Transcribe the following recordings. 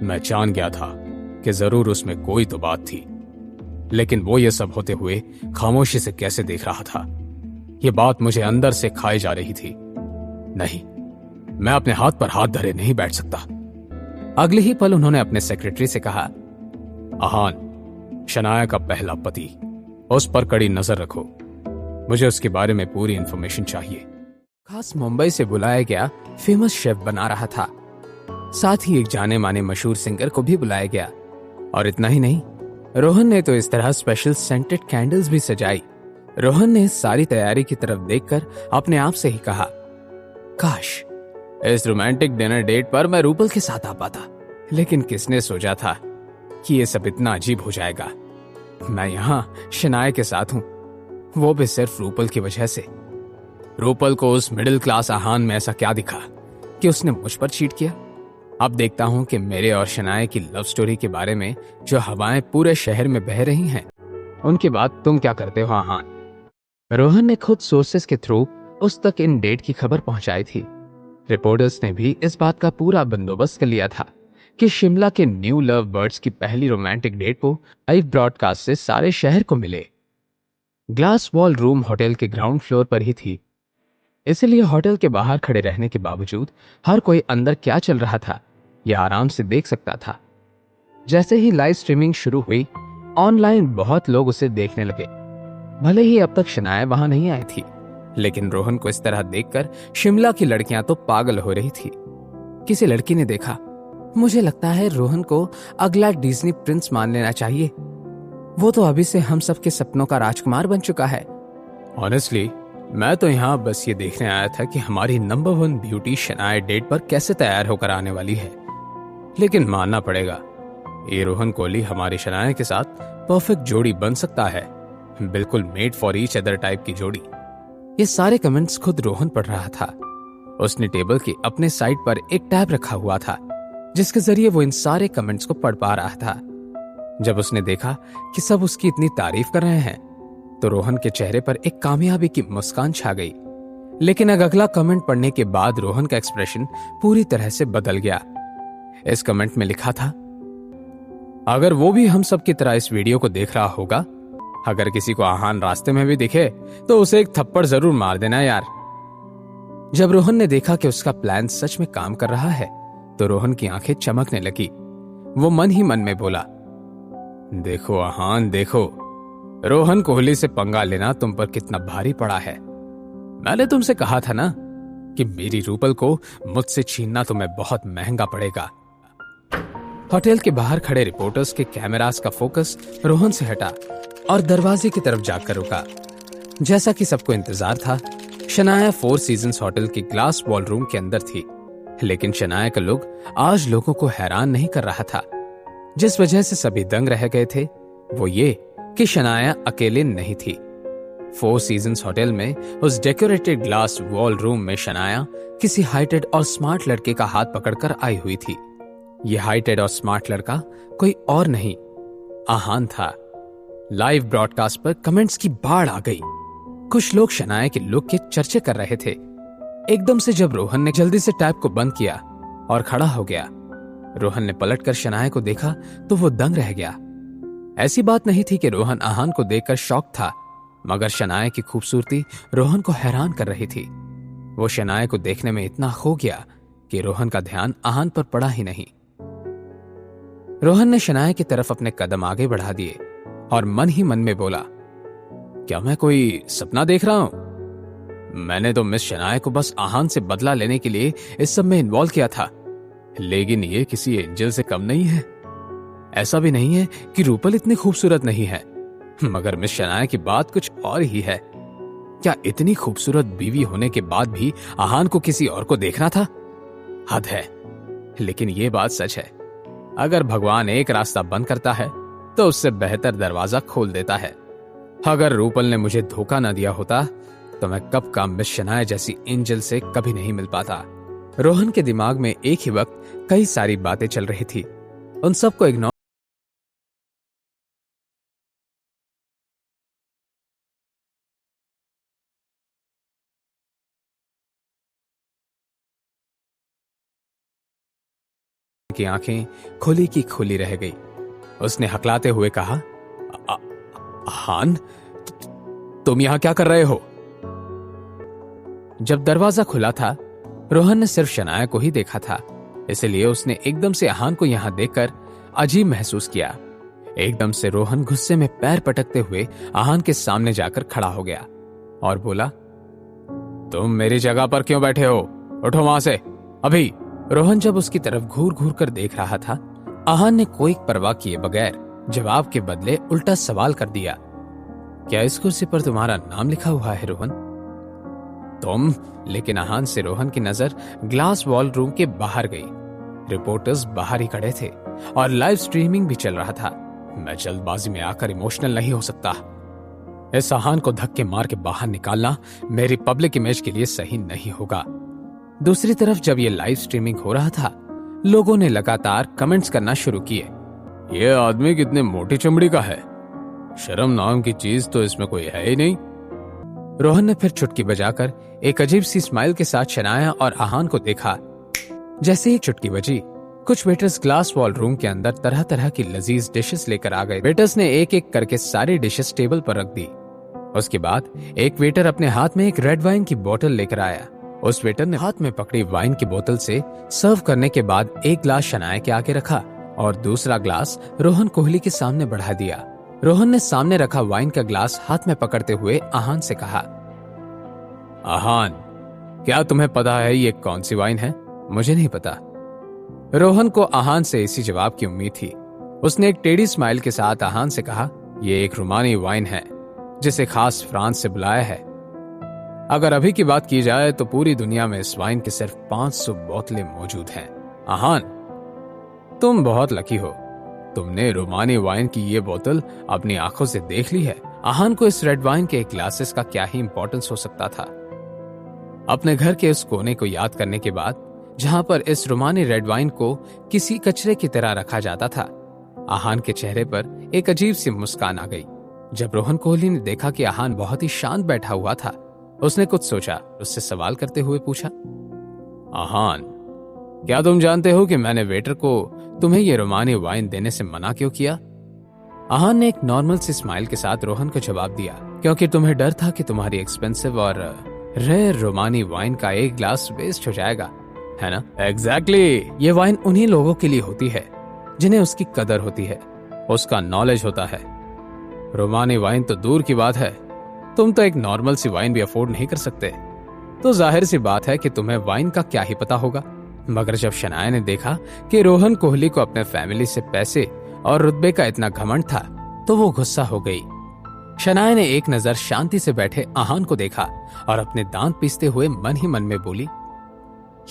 मैं जान गया था कि जरूर उसमें कोई तो बात थी, लेकिन वो ये सब होते हुए खामोशी से कैसे देख रहा था, ये बात मुझे अंदर से खाई जा रही थी। नहीं, मैं अपने हाथ पर हाथ धरे नहीं बैठ सकता। अगले ही पल उन्होंने अपने सेक्रेटरी से कहा, आहान, शनाया का पहला पति, उस पर कड़ी नजर रखो। मुझे उसके बारे में पूरी इंफॉर्मेशन चाहिए। खास मुंबई से बुलाया गया फेमस शेफ बना रहा था। साथ ही एक जाने माने मशहूर सिंगर को भी बुलाया गया। और इतना ही नहीं, रोहन ने तो इस तरह स्पेशल सेंटेड कैंडल्स भी सजाई। रोहन ने इस सारी तैयारी की तरफ देखकर अपने आप से ही कहा, काश इस रोमांटिक डिनर डेट पर मैं रूपल के साथ आ पाता। लेकिन किसने सोचा था कि ये सब इतना अजीब हो जाएगा। मैं यहाँ शनाया के साथ हूँ, वो भी सिर्फ रूपल की वजह से। रूपल को उस मिडिल क्लास आहान में ऐसा क्या दिखा कि उसने मुझ पर चीट किया। अब देखता हूं कि मेरे और शनाया की लव स्टोरी के बारे में जो हवाएं पूरे शहर में बह रही हैं, उनके बाद तुम क्या करते हो आहान। रोहन ने खुद सोर्सेस के थ्रू उस तक इन डेट की खबर पहुंचाई थी। रिपोर्टर्स ने भी इस बात का पूरा बंदोबस्त कर लिया था कि शिमला के न्यू लव बर्ड्स की पहली रोमांटिक डेट को लाइव ब्रॉडकास्ट से सारे शहर को मिले। ग्लास वॉल रूम होटल के ग्राउंड फ्लोर पर ही थी, इसलिए होटल के बाहर खड़े रहने के बावजूद हर कोई अंदर क्या चल रहा था यह आराम से देख सकता था। जैसे ही लाइव स्ट्रीमिंग शुरू हुई, ऑनलाइन बहुत लोग उसे देखने लगे। भले ही अब तक शनाया वहां नहीं आई थी, लेकिन रोहन को इस तरह देखकर शिमला की लड़कियां तो पागल हो रही थी। किसी लड़की ने देखा, मुझे लगता है रोहन को अगला डिज्नी प्रिंस मान लेना चाहिए। वो तो अभी से हम सबके सपनों का राजकुमार बन चुका है। ऑनेस्टली मैं तो यहाँ बस ये देखने आया था कि हमारी नंबर 1 ब्यूटी शनाया डेट पर कैसे तैयार होकर आने वाली है। लेकिन मानना पड़ेगा, ये रोहन कोहली हमारी शनाया के साथ परफेक्ट जोड़ी बन सकता है। बिल्कुल made for each other type की जोड़ी। ये सारे कमेंट्स खुद रोहन पढ़ रहा था। उसने टेबल के अपने साइड पर एक टैब रखा हुआ था, जिसके जरिए वो इन सारे कमेंट्स को पढ़ पा रहा था। जब उसने देखा कि सब उसकी इतनी तारीफ कर रहे हैं, तो रोहन के चेहरे पर एक कामयाबी की मुस्कान छा गई। लेकिन अगला कमेंट पढ़ने के बाद रोहन का एक्सप्रेशन पूरी तरह से बदल गया। इस कमेंट में लिखा था, अगर वो भी हम सब की तरह इस वीडियो को देख रहा होगा, अगर किसी को आहान रास्ते में भी दिखे तो उसे एक थप्पड़ जरूर मार देना यार। जब रोहन ने देखा कि उसका प्लान सच में काम कर रहा है, तो रोहन की आंखें चमकने लगी। वो मन ही मन में बोला, देखो आहान देखो, रोहन कोहली से पंगा लेना तुम पर कितना भारी पड़ा है। मैंने तुमसे कहा था ना कि मेरी रूपल को मुझसे छीनना तुम्हें बहुत महंगा पड़ेगा। होटल के बाहर खड़े रिपोर्टर्स के कैमरास का फोकस रोहन से हटा और दरवाजे की तरफ जाकर रुका। जैसा कि सबको इंतजार था, शनाया 4 सीजन्स होटल के ग्लास वॉल रूम के अंदर थी। लेकिन शनाया का लुक आज लोगों को हैरान नहीं कर रहा था। जिस वजह से सभी दंग रह गए थे, वो ये कि शनाया अकेले नहीं थी। 4 सीजन्स होटल में उस डेकोरेटेड ग्लास वॉल रूम में शनाया किसी हाइटेड और स्मार्ट लड़के का हाथ पकड़कर आई हुई थी। यह हाइटेड और स्मार्ट लड़का कोई और नहीं, आहान था। लाइव ब्रॉडकास्ट पर कमेंट्स की बाढ़ आ गई। कुछ लोग शनाया के लुक के चर्चे कर रहे थे। एकदम से जब रोहन ने जल्दी से टैब को बंद किया और खड़ा हो गया, रोहन ने पलटकर शनाया को देखा तो वो दंग रह गया। ऐसी बात नहीं थी कि रोहन आहान को देखकर शॉक था, मगर शनाया की खूबसूरती रोहन को हैरान कर रही थी। वो शनाया को देखने में इतना खो गया कि रोहन का ध्यान आहान पर पड़ा ही नहीं। रोहन ने शनाया की तरफ अपने कदम आगे बढ़ा दिए और मन ही मन में बोला, क्या मैं कोई सपना देख रहा हूं? मैंने तो मिस शनाया को बस आहान से बदला लेने के लिए इस सब में इन्वॉल्व किया था, लेकिन ये किसी एंजल से कम नहीं है। ऐसा भी नहीं है कि रूपल इतनी खूबसूरत नहीं है, मगर मिस शनाया की बात कुछ और ही है। क्या इतनी खूबसूरत बीवी होने के बाद भी आहान को किसी और को देखना था? हद है। लेकिन ये बात सच है, अगर भगवान एक रास्ता बंद करता है तो उससे बेहतर दरवाजा खोल देता है। अगर रूपल ने मुझे धोखा न दिया होता तो मैं कब का मिस शनाया जैसी एंजल से कभी नहीं मिल पाता। रोहन के दिमाग में एक ही वक्त कई सारी बातें चल रही थी। उन सबको इग्नोर की आंखें खुली की खुली रह गई। उसने हकलाते हुए कहा, आहान, तुम यहां क्या कर रहे हो? जब दरवाजा खुला था, रोहन ने सिर्फ शनाया को ही देखा था, इसलिए उसने एकदम से आहान को यहां देखकर अजीब महसूस किया। एकदम से रोहन गुस्से में पैर पटकते हुए आहान के सामने जाकर खड़ा हो गया और बोला, तुम मेरी जगह पर क्यों बैठे हो? उठो वहां से अभी। रोहन जब उसकी तरफ घूर घूर कर देख रहा था, आहान ने कोई परवाह किए बगैर जवाब के बदले उल्टा सवाल कर दिया, क्या इस कुर्सी पर तुम्हारा नाम लिखा हुआ है रोहन? तुम? लेकिन आहान से रोहन की नजर ग्लास वॉल रूम के बाहर गई। रिपोर्टर्स बाहर ही खड़े थे और लाइव स्ट्रीमिंग भी चल रहा था। मैं जल्दबाजी में आकर इमोशनल नहीं हो सकता। इस आहान को धक्के मार के बाहर निकालना मेरी पब्लिक इमेज के लिए सही नहीं होगा। दूसरी तरफ जब ये लाइव स्ट्रीमिंग हो रहा था, लोगों ने लगातार कमेंट्स करना शुरू किए। ये आदमी कितने मोटी चमड़ी का है, शर्म नाम की चीज तो इसमें कोई है ही नहीं। रोहन ने फिर चुटकी बजाकर एक अजीब सी स्माइल के साथ शनाया और आहान को देखा। जैसे ही चुटकी बजी, कुछ वेटर्स ग्लास वॉल रूम के अंदर तरह तरह की लजीज डिशेस लेकर आ गए। वेटर्स ने एक एक करके सारी डिशेस टेबल पर रख दी। उसके बाद एक वेटर अपने हाथ में एक रेड वाइन की बोतल लेकर आया। उस वेटर ने हाथ में पकड़ी वाइन की बोतल से सर्व करने के बाद एक ग्लास शनाया के आगे रखा और दूसरा ग्लास रोहन कोहली के सामने बढ़ा दिया। रोहन ने सामने रखा वाइन का ग्लास हाथ में पकड़ते हुए आहान से कहा, आहान, क्या तुम्हें पता है ये कौन सी वाइन है? मुझे नहीं पता। रोहन को आहान से इसी जवाब की उम्मीद थी। उसने एक टेढ़ी स्माइल के साथ आहान से कहा, यह एक रुमानी वाइन है जिसे खास फ्रांस से बुलाया है। अगर अभी की बात की जाए तो पूरी दुनिया में इस वाइन की सिर्फ 500 बोतलें मौजूद हैं। आहान, तुम बहुत लकी हो, तुमने रोमानी वाइन की ये बोतल अपनी आंखों से देख ली है। आहान को इस रेड वाइन के ग्लासेस का क्या ही इंपॉर्टेंस हो सकता था। अपने घर के उस कोने को याद करने के बाद, जहां पर इस रोमानी रेड वाइन को किसी कचरे की तरह रखा जाता था, आहान के चेहरे पर एक अजीब सी मुस्कान आ गई। जब रोहन कोहली ने देखा कि आहान बहुत ही शांत बैठा हुआ था, उसने कुछ सोचा, उससे सवाल करते हुए पूछा, आहान, क्या तुम जानते हो कि मैंने वेटर को तुम्हें ये रोमानी वाइन देने से मना क्यों किया? आहान ने एक नॉर्मल सी स्माइल के साथ रोहन को जवाब दिया, क्योंकि तुम्हें डर था कि तुम्हारी एक्सपेंसिव और रेयर रोमानी वाइन का एक ग्लास वेस्ट हो जाएगा, है ना? एग्जैक्टली। ये वाइन उन्हीं लोगों के लिए होती है जिन्हें उसकी कदर होती है, उसका नॉलेज होता है। रोमानी वाइन तो दूर की बात है, तुम तो एक नॉर्मल सी वाइन भी अफोर्ड नहीं कर सकते, तो जाहिर सी बात है कि तुम्हें वाइन का क्या ही पता होगा। मगर जब शनाया ने देखा कि रोहन कोहली को अपने फैमिली से पैसे और रुतबे का इतना घमंड था, तो वो गुस्सा हो गई। शनाया ने एक नजर शांति से बैठे आहान को देखा और अपने दांत पीसते हुए मन ही मन में बोली,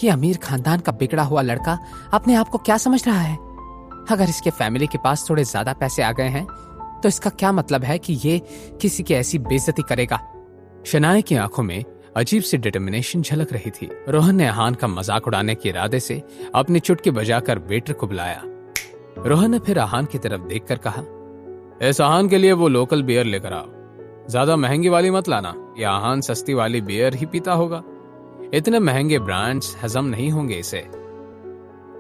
ये अमीर खानदान का बिगड़ा हुआ लड़का अपने आप को क्या समझ रहा है? अगर इसके फैमिली के पास थोड़े ज्यादा पैसे आ गए हैं तो इसका क्या मतलब है कि ये किसी की ऐसी बेइज्जती करेगा? शनाया की आंखों में अजीब सी डिटर्मिनेशन झलक रही थी। रोहन ने आहान का मजाक उड़ाने के इरादे से अपनी चुटकी बजाकर वेटर को बुलाया। रोहन ने फिर आहान की तरफ देखकर कहा, इस आहान के लिए वो लोकल बियर लेकर आओ, ज्यादा महंगी वाली मत लाना, ये आहान सस्ती वाली बियर ही पीता होगा, इतने महंगे ब्रांड्स हजम नहीं होंगे इसे।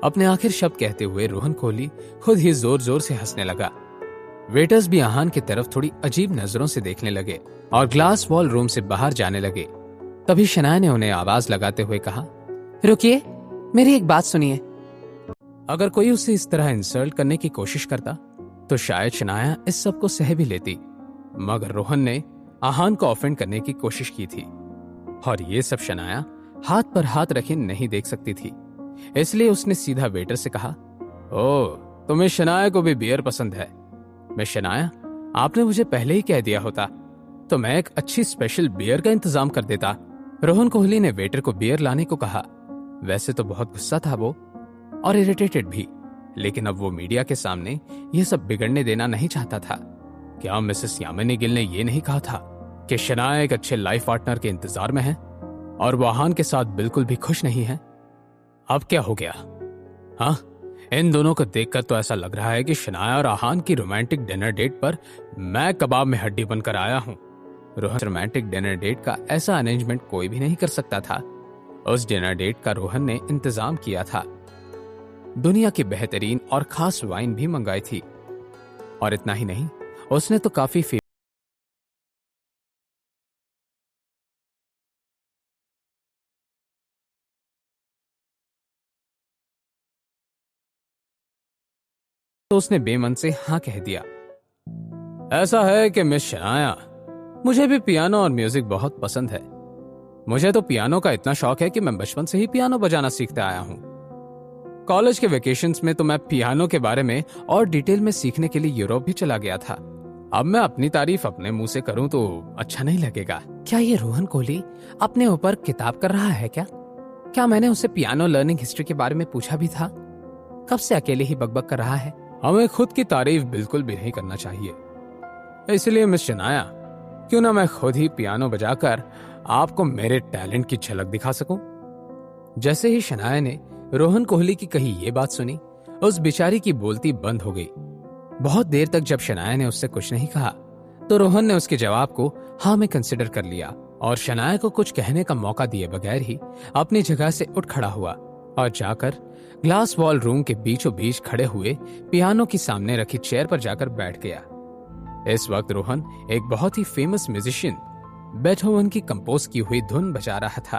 अपने आखिर शब्द कहते हुए रोहन कोहली खुद ही जोर जोर से हंसने लगा। वेटर्स भी आहान की तरफ थोड़ी अजीब नजरों से देखने लगे और ग्लास वॉल रूम से बाहर जाने लगे। तभी शनाया ने उन्हें आवाज लगाते हुए कहा, रुकिए, मेरी एक बात सुनिए। अगर कोई उसे इस तरह इंसल्ट करने की कोशिश करता तो शायद शनाया इस सब को सह भी लेती, मगर रोहन ने आहान को ऑफेंड करने की कोशिश की थी और ये सब शनाया हाथ पर हाथ रखे नहीं देख सकती थी। इसलिए उसने सीधा वेटर से कहा, ओह, तुम्हें शनाया को भी बियर पसंद है? मैं शनाया, आपने मुझे पहले ही कह दिया होता तो मैं एक अच्छी स्पेशल बियर का इंतजाम कर देता। रोहन कोहली ने वेटर को बियर लाने को कहा। वैसे तो बहुत गुस्सा था वो और इरिटेटेड भी, लेकिन अब वो मीडिया के सामने ये सब बिगड़ने देना नहीं चाहता था। क्या मिसेस यामिनी गिल ने ये नहीं कहा था कि शनाया एक अच्छे लाइफ पार्टनर के इंतजार में है और वो आहान के साथ बिल्कुल भी खुश नहीं है? अब क्या हो गया? हाँ, इन दोनों को देखकर तो ऐसा लग रहा है कि शनाया और आहान की रोमांटिक डिनर डेट पर मैं कबाब में हड्डी बनकर आया हूं। रोहन रोमांटिक डिनर डेट का ऐसा अरेंजमेंट कोई भी नहीं कर सकता था। उस डिनर डेट का रोहन ने इंतजाम किया था। दुनिया की बेहतरीन और खास वाइन भी मंगाई थी। और इतना ही नहीं, उसने तो काफी तो उसने बेमन से हाँ कह दिया। ऐसा है कि मिस शनाया, मुझे भी पियानो और म्यूजिक बहुत पसंद है। मुझे तो पियानो का इतना शौक है कि मैं बचपन से ही पियानो बजाना सीखता आया हूँ। कॉलेज के वेकेशंस में तो मैं पियानो के बारे में और डिटेल में सीखने के लिए यूरोप भी चला गया था। अब मैं अपनी तारीफ अपने मुंह से करूं तो अच्छा नहीं लगेगा। क्या ये रोहन कोहली अपने ऊपर किताब कर रहा है क्या मैंने उसे पियानो लर्निंग हिस्ट्री के बारे में पूछा भी था? कब से अकेले ही बकबक कर रहा है? हमें खुद की तारीफ बिल्कुल भी नहीं करना चाहिए। इसलिए मिस शनाया, क्यों ना मैं खुद ही पियानो बजाकर आपको मेरे टैलेंट की झलक दिखा सकूं। जैसे ही शनाया ने रोहन कोहली की कही ये बात सुनी, उस बेचारी की बोलती बंद हो गई। बहुत देर तक जब शनाया ने उससे कुछ नहीं कहा तो रोहन ने उसके जवाब को हाँ में कंसिडर कर लिया और शनाया को कुछ कहने का मौका दिए बगैर ही अपनी जगह से उठ खड़ा हुआ और जाकर ग्लास वॉल रूम के बीचों बीच खड़े हुए पियानो की सामने रखी चेयर पर जाकर बैठ गया। इस वक्त रोहन एक बहुत ही फेमस म्यूजिशियन बेथोवन की कंपोज की हुई धुन बजा रहा था।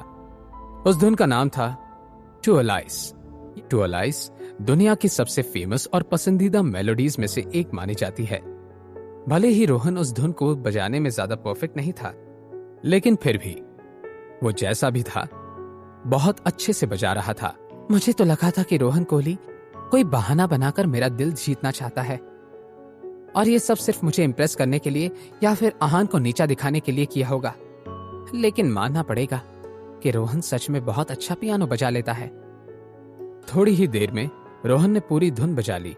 उस धुन का नाम था टू अलाइस। टू अलाइस दुनिया की सबसे फेमस और पसंदीदा मेलोडीज में से एक मानी जाती है। भले ही रोहन उस धुन को बजाने में ज्यादा परफेक्ट नहीं था, लेकिन फिर भी वो जैसा भी था बहुत अच्छे से बजा रहा था। मुझे तो लगा था कि रोहन कोहली कोई बहाना बनाकर मेरा दिल जीतना चाहता है और ये सब सिर्फ मुझे इम्प्रेस करने के लिए या फिर आहान को नीचा दिखाने के लिए किया होगा। लेकिन मानना पड़ेगा कि रोहन सच में बहुत अच्छा पियानो बजा लेता है। थोड़ी ही देर में रोहन ने पूरी धुन बजा ली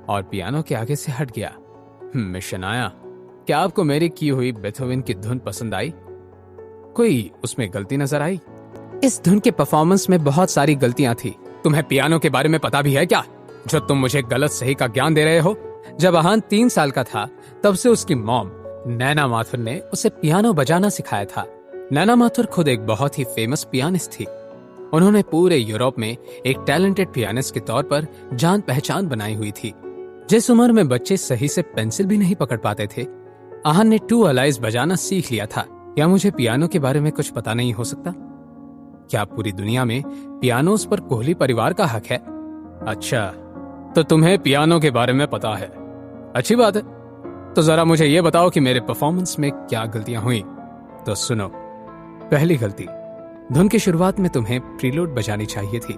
और पियानो के आगे से हट गया। मिस शनाया, क्या आपको मेरी की हुई बेथोवन की धुन पसंद आई? कोई उसमें गलती नजर आई? इस धुन के परफॉर्मेंस में बहुत सारी गलतियां थी। तुम्हें पियानो के बारे में पता भी है क्या, जो तुम मुझे गलत सही का ज्ञान दे रहे हो? जब आहान 3 साल का था तब से उसकी मॉम नैना माथुर ने उसे पियानो बजाना सिखाया था। नैना माथुर खुद एक बहुत ही फेमस पियानिस्ट थी। उन्होंने पूरे यूरोप में एक टैलेंटेड पियानिस्ट के तौर पर जान पहचान बनाई हुई थी। जिस उम्र में बच्चे सही से पेंसिल भी नहीं पकड़ पाते थे, आहान ने टू अलाइज बजाना सीख लिया था। क्या मुझे पियानो के बारे में कुछ पता नहीं हो सकता? क्या पूरी दुनिया में पियानोस पर कोहली परिवार का हक है? अच्छा, तो तुम्हें पियानो के बारे में पता है। अच्छी बात है। तो जरा मुझे यह बताओ कि मेरे परफॉर्मेंस में क्या गलतियां हुई। तो सुनो, पहली गलती, धुन की शुरुआत में तुम्हें प्रीलूड बजानी चाहिए थी,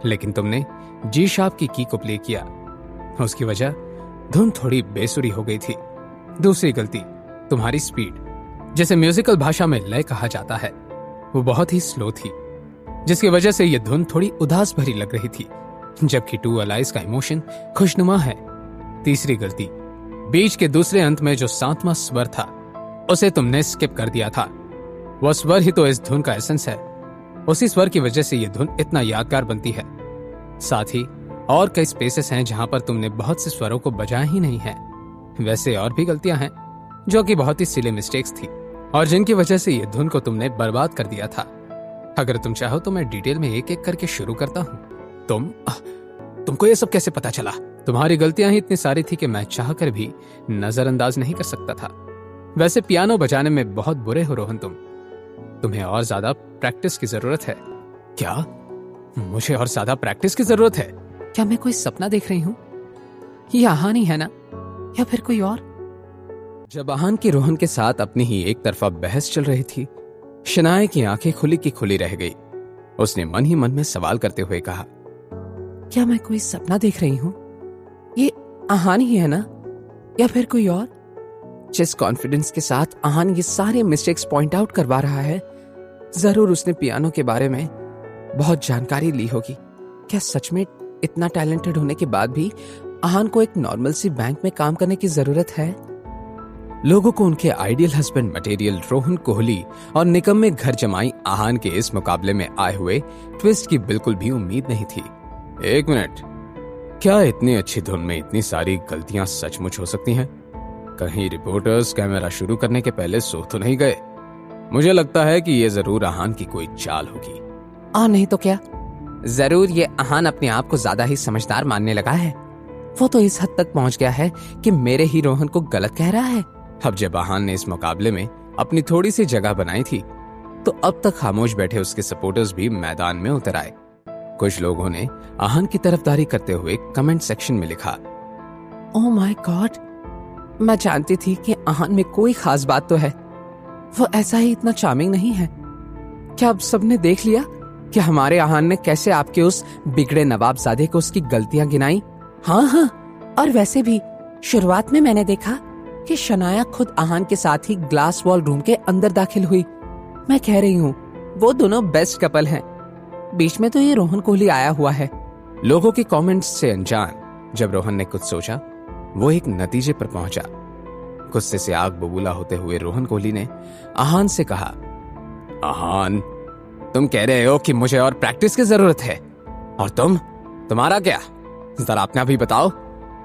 लेकिन तुमने जी शार्प की की को प्ले किया। उसकी वजह धुन थोड़ी बेसुरी हो गई थी। दूसरी गलती, तुम्हारी स्पीड, जिसे म्यूजिकल भाषा में लय कहा जाता है, वो बहुत ही स्लो थी, जिसकी वजह से यह धुन थोड़ी उदास भरी लग रही थी, जबकि टू अलाइज का इमोशन खुशनुमा है। तीसरी गलती, बीच के दूसरे अंत में जो 7वां स्वर था उसे तुमने स्किप कर दिया था। वह स्वर ही तो इस धुन का एसेंस है। उसी स्वर की वजह से यह धुन इतना यादगार बनती है। साथ ही और कई स्पेसेस हैं जहां पर तुमने बहुत से स्वरों को बजाया ही नहीं है। वैसे और भी गलतियां हैं जो कि बहुत ही सिली मिस्टेक्स थी और जिनकी वजह से यह धुन को तुमने बर्बाद कर दिया था। अगर तुम चाहो तो मैं डिटेल में एक एक करके शुरू करता हूँ। तुमको ये सब कैसे पता चला? तुम्हारी गलतियां ही इतनी सारी थी कि मैं चाहकर भी नजरअंदाज नहीं कर सकता था। वैसे पियानो बजाने में बहुत बुरे हो रोहन तुम्हें और ज्यादा प्रैक्टिस की जरूरत है। क्या मुझे और ज्यादा प्रैक्टिस की जरूरत है? क्या मैं कोई सपना देख रही हूँ? ये आहान ही है ना, या फिर कोई और? जब आहान की रोहन के साथ अपनी ही एक तरफा बहस चल रही थी, शनाया की आंखें खुली की खुली रह गई। उसने मन ही मन में सवाल करते हुए कहा, क्या मैं कोई सपना देख रही हूँ? ये आहान ही है ना, या फिर कोई और? जिस कॉन्फिडेंस के साथ आहान ये सारे मिस्टेक्स पॉइंट आउट करवा रहा है, जरूर उसने पियानो के बारे में बहुत जानकारी ली होगी। क्या सच में इतना टैलेंटेड होने के बाद भी आहान को एक नॉर्मल सी बैंक में काम करने की जरूरत है? लोगों को उनके ideal husband material Rohan Kohli और निकम्मे घर जमाई आहान के इस मुकाबले में आए हुए ट्विस्ट की बिल्कुल भी उम्मीद नहीं थी। एक मिनट, क्या इतनी अच्छी धुन में इतनी सारी गलतियां सचमुच हो सकती हैं? कहीं रिपोर्टर्स कैमरा शुरू करने के पहले सो तो नहीं गए? मुझे लगता है कि यह जरूर आहान की कोई चाल होगी। नहीं तो क्या, जरूर ये अहान अपने आप को ज्यादा ही समझदार मानने लगा है। वो तो इस हद तक पहुंच गया है कि मेरे ही रोहन को गलत कह रहा है। अब जब अहान ने इस मुकाबले में अपनी थोड़ी सी जगह बनाई थी तो अब तक खामोश बैठे उसके सपोर्टर्स भी मैदान में उतर आए। कुछ लोगों ने अहान की तरफदारी करते हुए कमेंट सेक्शन में लिखा, ओह माय गॉड, मैं जानती थी कि अहान में कोई खास बात तो है, वो ऐसा ही इतना चार्मिंग नहीं है। क्या अब सबने देख लिया कि हमारे अहान ने कैसे आपके उस बिगड़े नवाबजादे को उसकी गलतियां गिनाई? हाँ, और वैसे भी शुरुआत में मैंने देखा कि शनाया खुद अहान के साथ ही ग्लास वॉल रूम के अंदर दाखिल हुई। मैं कह रही हूँ वो दोनों बेस्ट कपल हैं। बीच में तो ये रोहन कोहली आया हुआ है। लोगों के कमेंट्स से अनजान जब रोहन ने कुछ सोचा, वो एक नतीजे पर पहुंचा। गुस्से से आग बबूला होते हुए रोहन कोहली ने अहान से कहा, अहान, तुम कह रहे हो कि मुझे और प्रैक्टिस की जरूरत है, और तुम्हारा क्या? जरा अपना भी बताओ,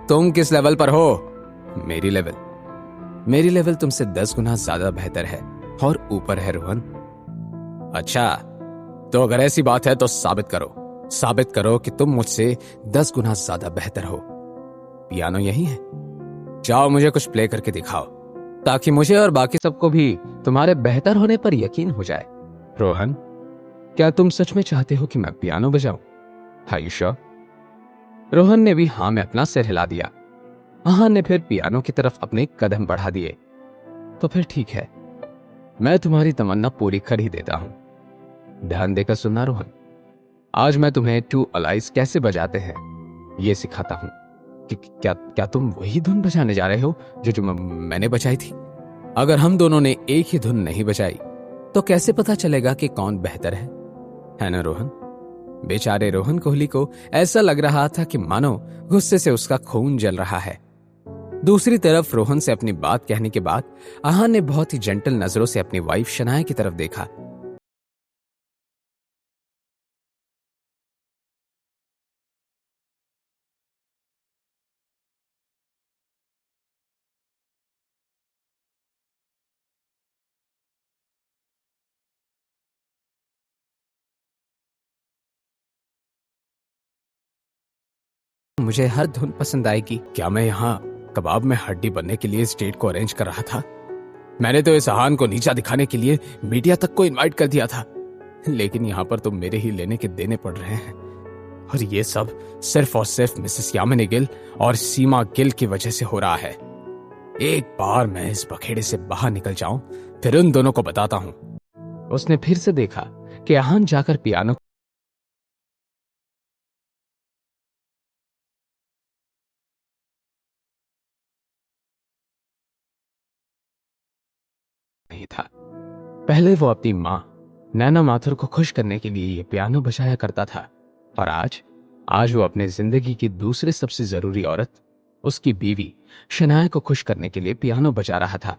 तुम किस लेवल पर हो? मेरी लेवल तुमसे 10 गुना ज्यादा बेहतर है और ऊपर है रोहन। अच्छा, तो अगर ऐसी बात है तो साबित करो कि तुम मुझसे 10 गुना ज्यादा बेहतर हो। पियानो यही है, जाओ मुझे कुछ प्ले करके दिखाओ ताकि मुझे और बाकी सबको भी तुम्हारे बेहतर होने पर यकीन हो जाए। रोहन, क्या तुम सच में चाहते हो कि मैं पियानो बजाऊं? Are you sure? रोहन ने भी हाँ में अपना सिर हिला दिया। अहान ने फिर पियानो की तरफ अपने कदम बढ़ा दिए। तो फिर ठीक है, मैं तुम्हारी तमन्ना पूरी कर ही देता हूं। ध्यान देकर सुनना रोहन, आज मैं तुम्हें टू अलाइज कैसे बजाते हैं ये सिखाता हूं। कि क्या तुम वही धुन बजाने जा रहे हो जो मैंने बजाई थी? अगर हम दोनों ने एक ही धुन नहीं बजाई तो कैसे पता चलेगा कि कौन बेहतर है ना रोहन? बेचारे रोहन कोहली को ऐसा लग रहा था कि मानो गुस्से से उसका खून जल रहा है। दूसरी तरफ रोहन से अपनी बात कहने के बाद अहान ने बहुत ही जेंटल नजरों से अपनी वाइफ शनाया की तरफ देखा। मुझे हर धुन पसंद आएगी। क्या मैं यहाँ कबाब में हड्डी बनने के लिए स्टेट को अरेंज कर रहा था? मैंने तो इस अहान को नीचा दिखाने के लिए मीडिया तक को इनवाइट कर दिया था, लेकिन यहाँ पर तो मेरे ही लेने के देने पड़ रहे हैं। और ये सब सिर्फ और सिर्फ मिसेस यामिनी गिल और सीमा गिल की वजह से हो रहा है। एक बार मैं इस बखेड़े से बाहर निकल जाऊं, फिर उन दोनों को बताता हूं। उसने फिर से देखा कि अहान जाकर पियानो नहीं था। पहले वो अपनी माँ नैना माथुर को खुश करने के लिए ये पियानो बजाया करता था, और आज वो अपने जिंदगी की दूसरी सबसे जरूरी औरत, उसकी बीवी शनाया को खुश करने के लिए पियानो बजा रहा था।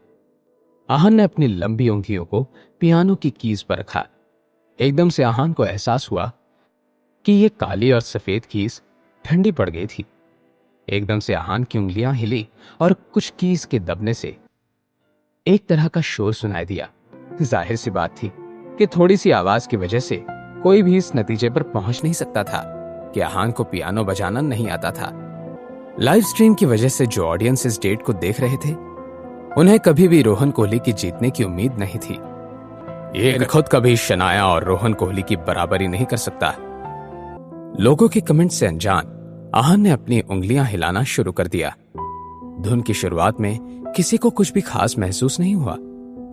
आहान ने अपनी लंबी उंगलियों को पियानो की कीज पर रखा। एकदम से आहान को एहसास हुआ कि ये काली और सफेद कीज ठंडी पड़ गई थी। एकदम से आहान की उंगलियां हिली और कुछ कीज के दबने से एक तरह का शोर सुनाई दिया। जाहिर सी बात थी कि थोड़ी सी आवाज की वजह से कोई भी इस नतीजे पर पहुंच नहीं सकता था कि आहान को पियानो बजाना नहीं आता था। लाइव स्ट्रीम की वजह से जो ऑडियंस इस डेट को देख रहे थे, उन्हें कभी भी रोहन कोहली की जीतने की उम्मीद नहीं थी। ये खुद कभी शनाया और रोहन कोहली की बराबरी नहीं कर सकता। लोगों के कमेंट से अनजान आहान ने अपनी उंगलियां हिलाना शुरू कर दिया। धुन की शुरुआत में किसी को कुछ भी खास महसूस नहीं हुआ,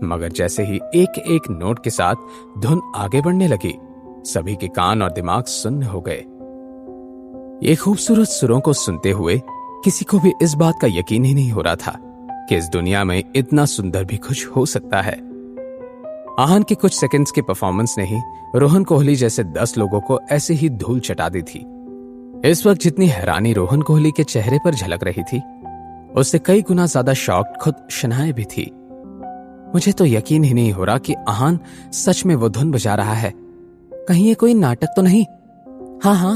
मगर जैसे ही एक एक नोट के साथ धुन आगे बढ़ने लगी, सभी के कान और दिमाग सुन्न हो गए। ये खूबसूरत सुरों को सुनते हुए किसी को भी इस बात का यकीन ही नहीं हो रहा था कि इस दुनिया में इतना सुंदर भी कुछ हो सकता है। आहान के कुछ सेकंड्स के परफॉर्मेंस ने ही रोहन कोहली जैसे 10 लोगों को ऐसे ही धूल चटा दी थी। इस वक्त जितनी हैरानी रोहन कोहली के चेहरे पर झलक रही थी, उससे कई गुना ज्यादा शॉक्ड खुद शनाया भी थी। मुझे तो यकीन ही नहीं हो रहा कि आहान सच में वो धुन बजा रहा है। कहीं ये कोई नाटक तो नहीं? हाँ,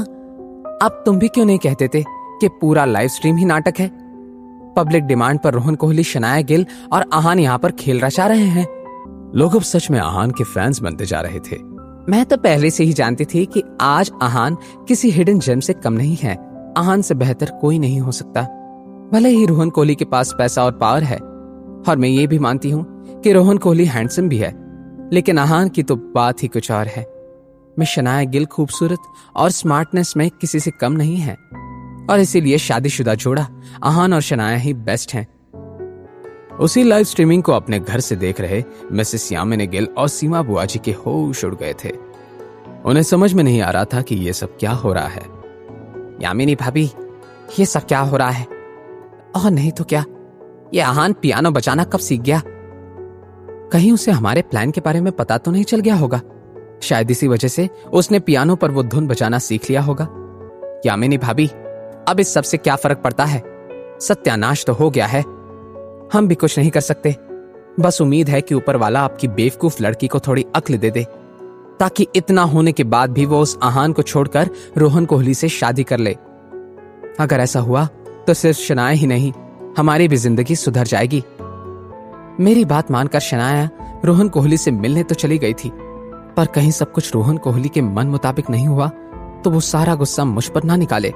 अब तुम भी क्यों नहीं कहते थे कि पूरा लाइव स्ट्रीम ही नाटक है? पब्लिक डिमांड पर रोहन कोहली, शनाया गिल और आहान यहाँ पर खेल रचा रहे हैं। लोग अब सच में आहान के फैंस बनते जा रहे थे। मैं तो पहले से ही जानती थी कि आज आहान किसी हिडन जेम से कम नहीं है। आहान से बेहतर कोई नहीं हो सकता। भले ही रोहन कोहली के पास पैसा और पावर है, और मैं ये भी मानती हूँ कि रोहन कोहली हैंडसम भी है, लेकिन आहान की तो बात ही कुछ और है। मैं शनाया गिल खूबसूरत और स्मार्टनेस में किसी से कम नहीं है, और इसीलिए शादीशुदा जोड़ा आहान और शनाया ही बेस्ट हैं। उसी लाइव स्ट्रीमिंग को अपने घर से देख रहे मिसेस यामिनी गिल और सीमा बुआ जी के होश उड़ गए थे। उन्हें समझ में नहीं आ रहा था कि ये सब क्या हो रहा है। यामिनी भाभी, ये सब क्या हो रहा है? और नहीं तो क्या, ये आहान पियानो बजाना कब सीख गया? कहीं उसे हमारे प्लान के बारे में पता तो नहीं चल गया होगा? शायद इसी वजह से उसने पियानो पर वो धुन बजाना सीख लिया होगा। यामिनी भाभी, अब इस सब से क्या फर्क पड़ता है? सत्यानाश तो हो गया है, हम भी कुछ नहीं कर सकते। बस उम्मीद है कि ऊपर वाला आपकी बेवकूफ लड़की को थोड़ी अक्ल दे दे, ताकि इतना होने के बाद भी वो उस आहान को छोड़कर रोहन कोहली से शादी कर ले। अगर ऐसा हुआ तो सिर्फ शनाया ही नहीं, हमारी भी जिंदगी सुधर जाएगी। मेरी बात मानकर शनाया रोहन कोहली से मिलने तो चली गई थी, पर कहीं सब कुछ रोहन कोहली के मन मुताबिक नहीं हुआ तो वो सारा गुस्सा मुझ पर ना निकाले।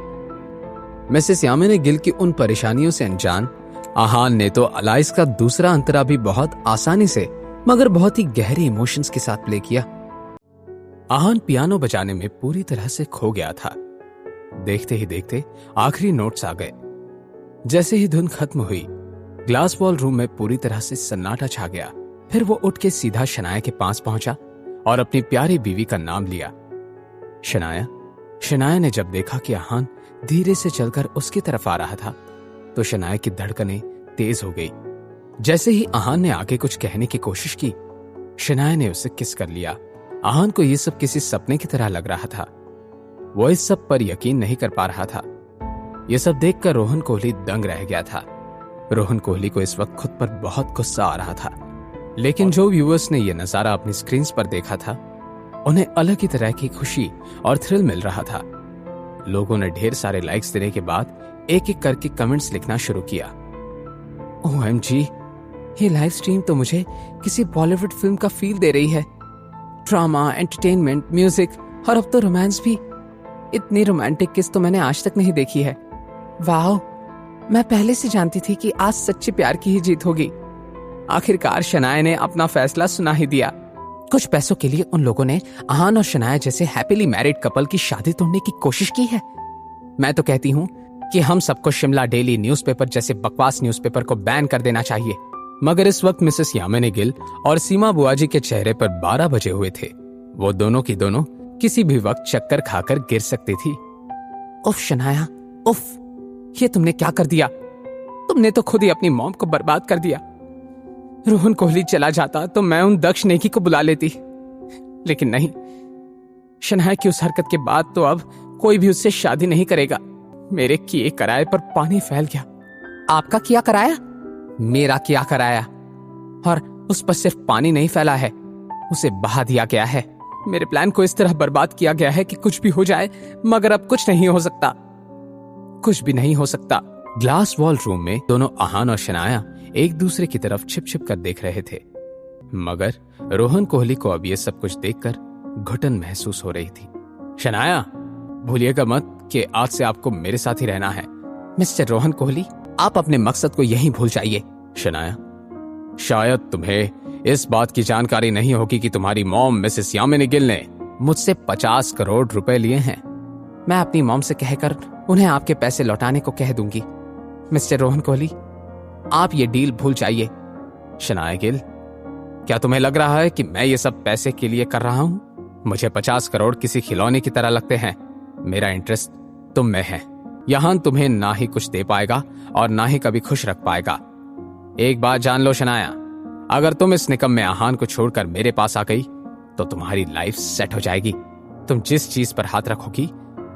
मिसेस यामिनी गिल की उन परेशानियों से अनजान आहान ने तो अलाइस का दूसरा अंतरा भी बहुत आसानी से मगर बहुत ही गहरे इमोशंस के साथ प्ले किया। आहान पियानो बजाने में पूरी तरह से खो गया था। देखते ही देखते आखिरी नोट्स आ गए। जैसे ही धुन खत्म हुई, ग्लास वॉल रूम में पूरी तरह से सन्नाटा छा गया। फिर वो उठ के सीधा शनाया के पास पहुंचा और अपनी प्यारी बीवी का नाम लिया, शनाया। शनाया ने जब देखा कि आहान धीरे से चलकर उसकी तरफ आ रहा था तो शनाया की धड़कनें तेज हो गई। जैसे ही आहान ने आगे कुछ कहने की कोशिश की, शनाया ने उसे किस कर लिया। आहान को यह सब किसी सपने की तरह लग रहा था। वो इस सब पर यकीन नहीं कर पा रहा था। यह सब देखकर रोहन कोहली दंग रह गया था। रोहन कोहली को इस वक्त खुद पर बहुत गुस्सा आ रहा था, लेकिन जो व्यूअर्स ने यह नजारा अपनी स्क्रीन पर देखा था, उन्हें अलग ही तरह की खुशी और थ्रिल मिल रहा था। लोगों ने ढेर सारे लाइक्स देने के बाद एक एक करके कमेंट्स लिखना शुरू किया। OMG, ये लाइव स्ट्रीम तो मुझे किसी बॉलीवुड फिल्म का फील दे रही है। ड्रामा, एंटरटेनमेंट, म्यूजिक और अब तो रोमांस भी। इतनी रोमांटिक किस तो मैंने आज तक नहीं देखी है। वाह, मैं पहले से जानती थी कि आज सच्चे प्यार की ही जीत होगी। आखिरकार शनाया ने अपना फैसला सुना ही दिया। कुछ पैसों के लिए उन लोगों ने आहान और शनाया जैसे हैप्पीली मैरिड कपल की शादी तोड़ने की कोशिश की है। मैं तो कहती हूँ कि हम सबको शिमला डेली न्यूज़पेपर जैसे बकवास न्यूज़पेपर को बैन कर देना चाहिए। मगर इस वक्त मिसेस यामिनी गिल और सीमा बुआ जी के चेहरे पर 12 बजे हुए थे। वो दोनों की दोनों किसी भी वक्त चक्कर खाकर गिर सकती थी। उफ शनाया, उफ, ये तुमने क्या कर दिया? तुमने तो खुद ही अपनी मॉम को बर्बाद कर दिया। रोहन कोहली चला जाता तो मैं उन दक्ष नेकी को बुला लेती, लेकिन नहीं। शनाया की उस हरकत के बाद तो अब कोई भी उससे शादी नहीं करेगा। मेरे किए कराए पर पानी फैल गया। आपका किया कराया? मेरा किया कराया, और उस पर सिर्फ पानी नहीं फैला है, उसे बहा दिया गया है। मेरे प्लान को इस तरह बर्बाद किया गया है कि कुछ भी हो जाए, मगर अब कुछ नहीं हो सकता, कुछ भी नहीं हो सकता। ग्लास वॉल रूम में दोनों आहान और शनाया एक दूसरे की तरफ छिप छिप कर देख रहे थे, मगर रोहन कोहली को अब यह सब कुछ देखकर घुटन महसूस हो रही थी। शनाया, भूलिएगा मत कि आज से आपको मेरे साथ ही रहना है। मिस्टर रोहन कोहली, आप अपने मकसद को यहीं भूल जाइए। शनाया, शायद तुम्हें इस बात की जानकारी नहीं होगी कि तुम्हारी मॉम मिसेस यामिनी गिल ने मुझसे 50 करोड़ रुपए लिए हैं। मैं अपनी मॉम से कहकर उन्हें आपके पैसे लौटाने को कह दूंगी। मिस्टर रोहन कोहली, आप ये डील भूल जाइए। शनाया गिल, क्या तुम्हें लग रहा है कि मैं ये सब पैसे के लिए कर रहा हूं? मुझे 50 करोड़ किसी खिलौने की तरह लगते हैं। मेरा इंटरेस्ट तुम में है। यहां तुम्हें ना ही कुछ दे पाएगा और ना ही कभी खुश रख पाएगा। एक बात जान लो शनाया, अगर तुम इस निकम्मे आहान को छोड़कर मेरे पास आ गई तो तुम्हारी लाइफ सेट हो जाएगी। तुम जिस चीज पर हाथ रखोगी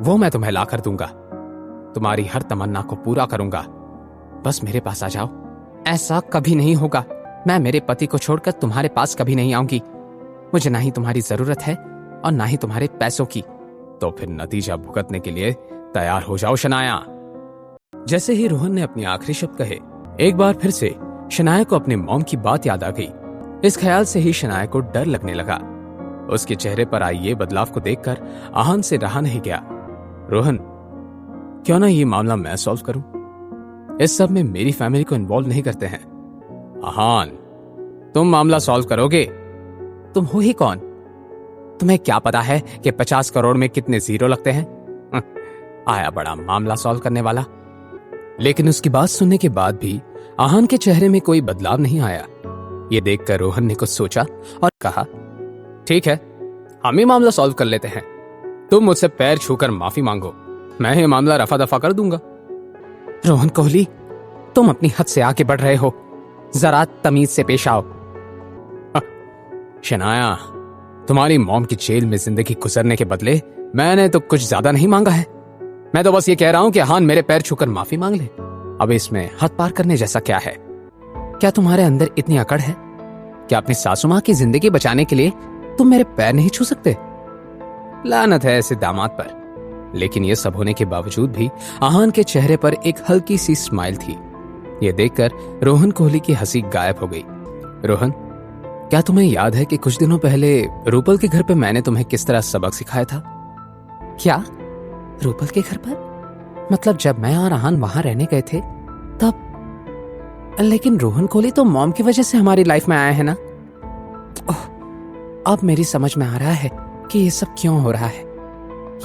वो मैं तुम्हें ला कर दूंगा। तुम्हारी हर तमन्ना को पूरा करूंगा। बस मेरे पास आ जाओ। ऐसा कभी नहीं होगा। मैं मेरे पति को छोड़कर तुम्हारे पास कभी नहीं आऊंगी। मुझे ना ही तुम्हारी जरूरत है और ना ही तुम्हारे पैसों की। तो फिर नतीजा भुगतने के लिए तैयार हो जाओ शनाया। जैसे ही रोहन ने अपनी आखिरी शब्द कहे, एक बार फिर से शनाया को अपने मॉम की बात याद आ गई। इस ख्याल से ही शनाया को डर लगने लगा। उसके चेहरे पर आई ये बदलाव को देखकर आहान से रहा नहीं गया। रोहन, क्यों ना ये मामला मैं सॉल्व करूं? इस सब में मेरी फैमिली को इन्वॉल्व नहीं करते हैं। आहान, तुम मामला सॉल्व करोगे? तुम हो ही कौन? तुम्हें क्या पता है कि 50 करोड़ में कितने जीरो लगते हैं? आया बड़ा मामला सॉल्व करने वाला। लेकिन उसकी बात सुनने के बाद भी आहान के चेहरे में कोई बदलाव नहीं आया। ये देखकर रोहन ने कुछ सोचा और कहा, ठीक है, हम ही मामला सॉल्व कर लेते हैं। तुम मुझसे पैर छूकर माफी मांगो, मैं ये मामला रफा दफा कर दूंगा। रोहन कोहली, तुम अपनी हद से आगे बढ़ रहे हो, जरा तमीज से पेश आओ। शनाया, तुम्हारी मॉम की जेल में जिंदगी गुजरने के बदले मैंने तो कुछ ज्यादा नहीं मांगा है। मैं तो बस ये कह रहा हूं कि आहान मेरे पैर छूकर माफी मांग ले। अब इसमें हद पार करने जैसा क्या है? क्या तुम्हारे अंदर इतनी अकड़ है? क्या अपनी सासू मां की जिंदगी बचाने के लिए तुम मेरे पैर नहीं छू सकते? लानत है ऐसे दामाद पर। लेकिन यह सब होने के बावजूद भी आहान के चेहरे पर एक हल्की सी स्माइल थी। यह देखकर रोहन कोहली की हंसी गायब हो गई। रोहन, क्या तुम्हें याद है कि कुछ दिनों पहले रूपल के घर पे मैंने तुम्हें किस तरह सबक सिखाया था? क्या? रूपल के घर पर? मतलब जब मैं और आहान वहां रहने गए थे तब? लेकिन रोहन कोहली तो मॉम की वजह से हमारी लाइफ में आया है ना? अब मेरी समझ में आ रहा है कि ये सब क्यों हो रहा है।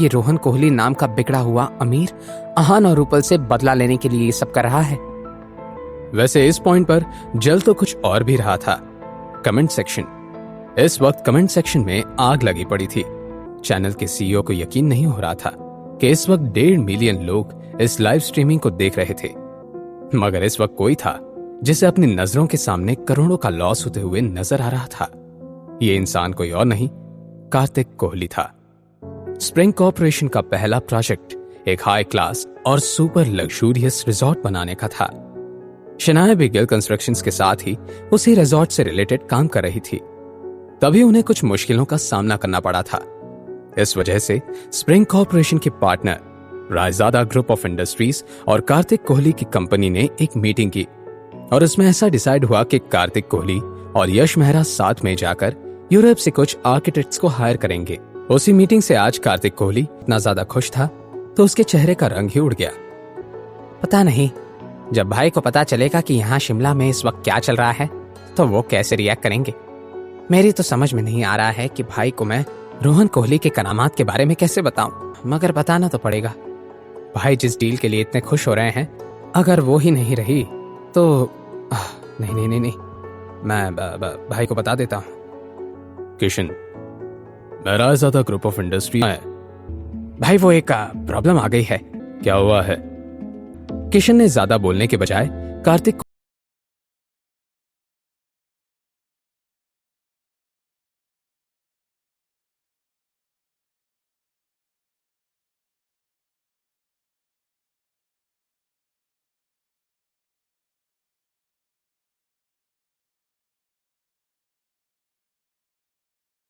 ये रोहन कोहली नाम का बिगड़ा हुआ अमीर आहान और रूपल से बदला लेने के लिए ये सब कर रहा है। वैसे इस पॉइंट पर जल तो कुछ और भी रहा था। Comment section. इस वक्त कमेंट सेक्शन में आग लगी पड़ी थी। चैनल के सीईओ को यकीन नहीं हो रहा था कि इस वक्त 1.5 मिलियन लोग इस लाइव स्ट्रीमिंग को देख रहे थे। मगर इस वक्त कोई था जिसे अपनी नजरों के सामने करोड़ों का लॉस होते हुए नजर आ रहा था। ये इंसान कोई और नहीं, कार्तिक कोहली था। स्प्रिंग कॉर्पोरेशन का पहला प्रोजेक्ट एक हाई क्लास और सुपर लग्जूरियस रिजॉर्ट बनाने का था। शनाया भी गिल कंस्ट्रक्शंस के साथ ही उसी रिजॉर्ट से रिलेटेड काम कर रही थी। तभी उन्हें कुछ मुश्किलों का सामना करना पड़ा था। इस वजह से स्प्रिंग कॉर्पोरेशन के partner Raizada group of industries और कार्तिक कोहली की कंपनी ने एक मीटिंग की और उसमें ऐसा डिसाइड हुआ कि कार्तिक कोहली और यश मेहरा साथ में जाकर यूरोप से कुछ आर्किटेक्ट्स को हायर करेंगे। उसी मीटिंग से आज कार्तिक कोहली इतना ज्यादा खुश था तो उसके चेहरे का रंग ही उड़ गया। पता नहीं जब भाई को पता चलेगा कि यहाँ शिमला में इस वक्त क्या चल रहा है तो वो कैसे रिएक्ट करेंगे। मेरी तो समझ में नहीं आ रहा है कि भाई को मैं रोहन कोहली के करामात के बारे में कैसे बताऊं, मगर बताना तो पड़ेगा। भाई जिस डील के लिए इतने खुश हो रहे हैं, अगर वो ही नहीं रही तो नहीं नहीं नहीं नहीं, मैं भाई को बता देता हूँ। किशन, मेरा ज्यादा ग्रुप ऑफ इंडस्ट्री है। भाई वो एक प्रॉब्लम आ गई है। क्या हुआ है? किशन ने ज्यादा बोलने के बजाय कार्तिक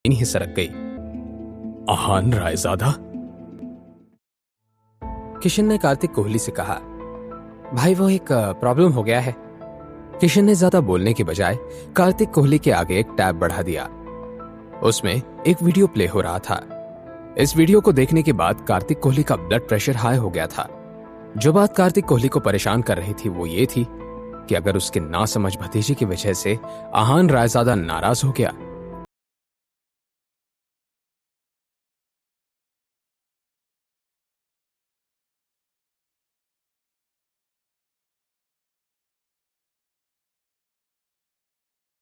ही सरक गई। आहान रायजादा? किशन ने कार्तिक कोहली से कहा, भाई वो एक प्रॉब्लम हो गया है। किशन ने ज्यादा बोलने के बजाय कार्तिक कोहली के आगे एक टैब बढ़ा दिया। उसमें एक वीडियो प्ले हो रहा था। इस वीडियो को देखने के बाद कार्तिक कोहली का ब्लड प्रेशर हाई हो गया था। जो बात कार्तिक कोहली को परेशान कर रही थी वो ये थी कि अगर उसके नासमझ भतीजे की वजह से आहान रायजादा नाराज हो गया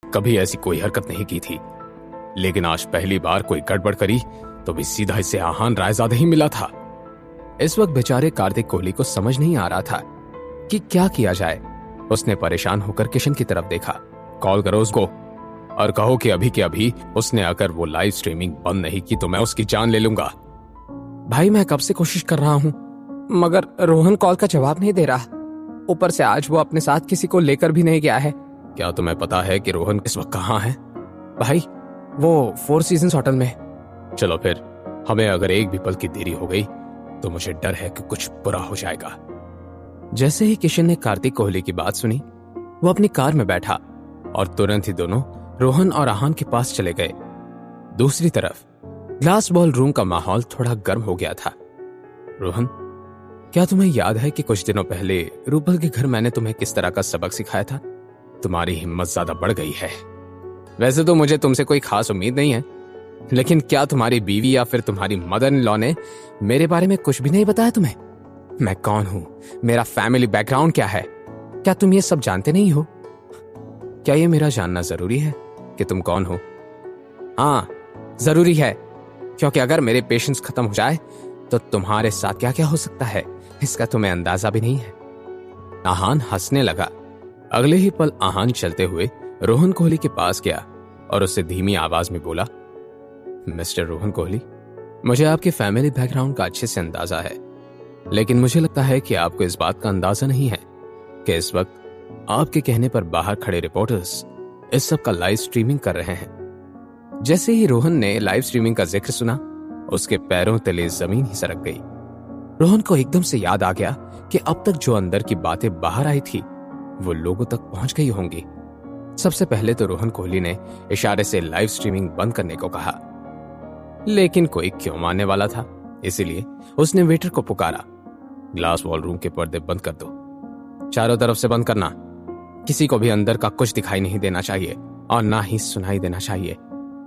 कभी ऐसी कोई हरकत नहीं की थी, लेकिन आज पहली बार कोई गड़बड़ करी तो भी सीधा इसे आहान रायजादा ही मिला था। इस वक्त बेचारे कार्तिक कोहली को समझ नहीं आ रहा था कि क्या किया जाए। उसने परेशान होकर किशन की तरफ देखा। कॉल करो उसको और कहो कि अभी के अभी उसने अगर वो लाइव स्ट्रीमिंग बंद नहीं की तो मैं उसकी जान ले लूंगा। भाई मैं कब से कोशिश कर रहा हूं, मगर रोहन कॉल का जवाब नहीं दे रहा। ऊपर से आज वो अपने साथ किसी को लेकर भी नहीं गया है। क्या तुम्हें पता है कि रोहन इस वक्त कहाँ है? भाई वो 4 सीजन्स होटल में। चलो फिर, हमें अगर एक भी पल की देरी हो गई तो मुझे डर है कि कुछ बुरा हो जाएगा। जैसे ही किशन ने कार्तिक कोहली की बात सुनी, वो अपनी कार में बैठा और तुरंत ही दोनों रोहन और आहान के पास चले गए। दूसरी तरफ ग्लास बॉल रूम का माहौल थोड़ा गर्म हो गया था। रोहन, क्या तुम्हें याद है कि कुछ दिनों पहले रूपल के घर मैंने तुम्हें किस तरह का सबक सिखाया था? तुम्हारी हिम्मत ज्यादा बढ़ गई है। वैसे तो मुझे तुमसे कोई खास उम्मीद नहीं है, लेकिन क्या तुम्हारी बीवी या फिर तुम्हारी मदर इन लॉ ने मेरे बारे में कुछ भी नहीं बताया तुम्हें? मैं कौन हूं, मेरा फैमिली बैकग्राउंड क्या है, क्या तुम ये सब जानते नहीं हो? क्या ये मेरा जानना जरूरी है कि तुम कौन हो? हाँ, जरूरी है, क्योंकि अगर मेरे पेशेंस खत्म हो जाए तो तुम्हारे साथ क्या क्या हो सकता है इसका तुम्हें अंदाजा भी नहीं है। आहान हंसने लगा। अगले ही पल आहान चलते हुए रोहन कोहली के पास गया और उससे धीमी आवाज में बोला, मिस्टर रोहन कोहली, मुझे आपके फैमिली बैकग्राउंड का अच्छे से अंदाजा है, लेकिन मुझे लगता है कि आपको इस बात का अंदाजा नहीं है कि इस वक्त आपके कहने पर बाहर खड़े रिपोर्टर्स इस सब का लाइव स्ट्रीमिंग कर रहे हैं। जैसे ही रोहन ने लाइव स्ट्रीमिंग का जिक्र सुना, उसके पैरों तले जमीन ही सरक गई। रोहन को एकदम से याद आ गया कि अब तक जो अंदर की बातें बाहर आई थी वो लोगों तक पहुंच गई होंगी। सबसे पहले तो रोहन कोहली ने इशारे से लाइव स्ट्रीमिंग बंद करने को कहा, लेकिन कोई क्यों मानने वाला था, इसीलिए उसने वेटर को पुकारा, ग्लास वॉल रूम के पर्दे बंद कर दो, चारों तरफ से बंद करना, किसी को भी अंदर का कुछ दिखाई नहीं देना चाहिए और ना ही सुनाई देना चाहिए।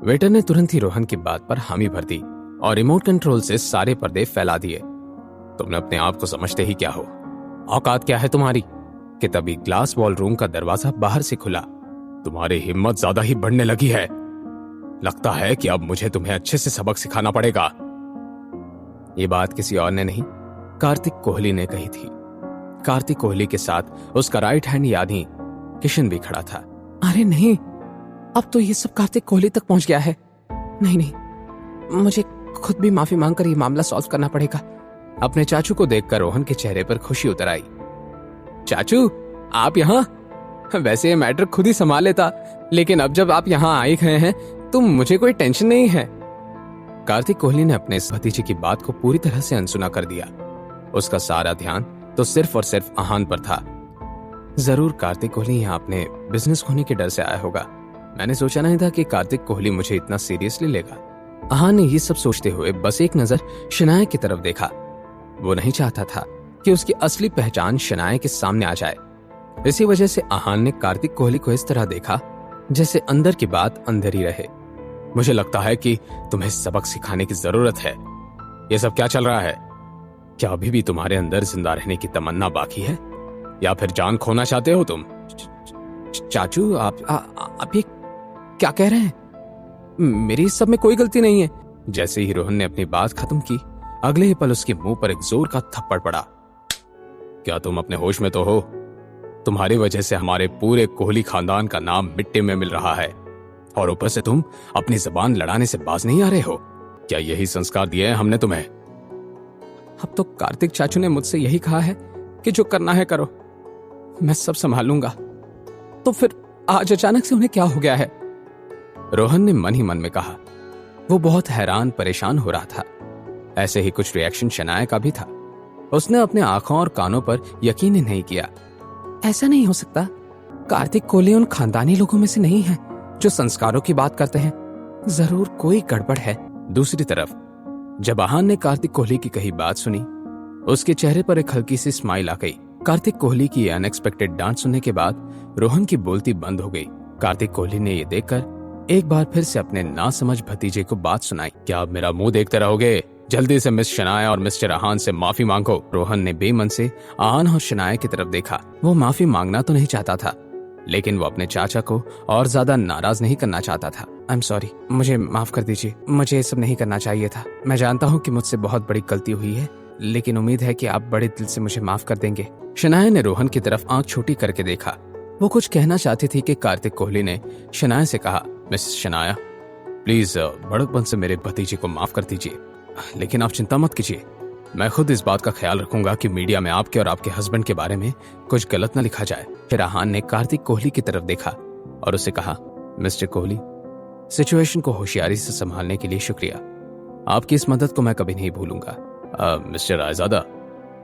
वेटर ने तुरंत ही रोहन की बात पर हामी भर दी और रिमोट कंट्रोल से सारे पर्दे फैला दिए। तुमने अपने आप को समझते ही क्या हो, औकात क्या है तुम्हारी? कि तभी ग्लास वॉल रूम का दरवाजा बाहर से खुला। तुम्हारी हिम्मत ज्यादा ही बढ़ने लगी है, लगता है कि अब मुझे तुम्हें अच्छे से सबक सिखाना पड़ेगा। ये बात किसी और ने नहीं, कार्तिक कोहली ने कही थी। कार्तिक कोहली के साथ उसका राइट हैंड यानी किशन भी खड़ा था। अरे नहीं, अब तो ये सब कार्तिक कोहली तक पहुंच गया है। नहीं नहीं, मुझे खुद भी माफी मांगकर ये मामला सॉल्व करना पड़ेगा। अपने चाचू को देखकर रोहन के चेहरे पर खुशी उतर आई। चाचू, आप यहाँ? वैसे ये मैटर खुद ही संभाल लेता, लेकिन अब जब आप यहाँ आए गए हैं तो मुझे कोई टेंशन नहीं है। कार्तिक कोहली ने अपने भतीजे की बात को पूरी तरह से अनसुना कर दिया। उसका सारा ध्यान तो सिर्फ और सिर्फ आहान पर था। जरूर कार्तिक कोहली यहाँ अपने बिजनेस खोने के डर से आया होगा। मैंने सोचा नहीं था कि कार्तिक कोहली मुझे इतना सीरियसली लेगा। आहान ने ये सब सोचते हुए बस एक नजर शनाया की तरफ देखा। वो नहीं चाहता था कि उसकी असली पहचान शनाया के सामने आ जाए। इसी वजह से आहान ने कार्तिक कोहली को इस तरह देखा जैसे अंदर की बात अंदर ही रहे। मुझे लगता है कि तुम्हें सबक सिखाने की जरूरत है। ये सब क्या चल रहा है? क्या अभी भी तुम्हारे अंदर जिंदा रहने की तमन्ना बाकी है, या फिर जान खोना चाहते हो तुम? चाचू, आप ये क्या कह रहे हैं? मेरी इस सब में कोई गलती नहीं है। जैसे ही रोहन ने अपनी बात खत्म की, अगले ही पल उसके मुंह पर एक जोर का थप्पड़ पड़ा। क्या तुम अपने होश में तो हो? तुम्हारी वजह से हमारे पूरे कोहली खानदान का नाम मिट्टी में मिल रहा है, और ऊपर से तुम अपनी जबान लड़ाने से बाज नहीं आ रहे हो। क्या यही संस्कार दिए हैं हमने तुम्हें? अब तो कार्तिक चाचू ने मुझसे यही कहा है कि जो करना है करो, मैं सब संभाल लूंगा। तो फिर आज अचानक से उन्हें क्या हो गया है? रोहन ने मन ही मन में कहा। वो बहुत हैरान परेशान हो रहा था। ऐसे ही कुछ रिएक्शन शनाया का भी था। उसने अपने आंखों और कानों पर यकीन ही नहीं किया। ऐसा नहीं हो सकता। कार्तिक कोहली उन खानदानी लोगों में से नहीं है जो संस्कारों की बात करते हैं। जरूर कोई गड़बड़ है। दूसरी तरफ जब आहान ने कार्तिक कोहली की कही बात सुनी, उसके चेहरे पर एक हल्की सी स्माइल आ गई। कार्तिक कोहली की अनएक्सपेक्टेड डांट सुनने के बाद रोहन की बोलती बंद हो गई। कार्तिक कोहली ने ये देखकर एक बार फिर से अपने नासमझ भतीजे को बात सुनाई। क्या आप मेरा मुंह देखते रहोगे? जल्दी से मिस शनाया और मिस्टर आहान से माफी मांगो। रोहन ने बेमन से आहान और शनाया की तरफ देखा। वो माफी मांगना तो नहीं चाहता था, लेकिन वो अपने चाचा को और ज्यादा नाराज नहीं करना चाहता था। आई एम सॉरी, मुझे माफ कर दीजिए। मुझे ये सब नहीं करना चाहिए था। मैं जानता हूँ कि मुझसे बहुत बड़ी गलती हुई है, लेकिन उम्मीद है कि आप बड़े दिल से मुझे माफ कर देंगे। शनाया ने रोहन की तरफ आंख छोटी करके देखा। वो कुछ कहना चाहती थी कि कार्तिक कोहली ने शनाया से कहा, मिस शनाया, प्लीज बड़कपन से मेरे भतीजे को माफ कर दीजिए, लेकिन आप चिंता मत कीजिए। मैं खुद इस बात का ख्याल रखूंगा कि मीडिया में आपके और आपके हस्बैंड के बारे में कुछ गलत न लिखा जाए। फिर आहान ने कार्तिक कोहली की तरफ देखा और उसे कहा, मिस्टर कोहली, सिचुएशन को होशियारी से संभालने के लिए शुक्रिया। आपकी इस मदद को मैं कभी नहीं भूलूंगा। मिस्टर रायजादा,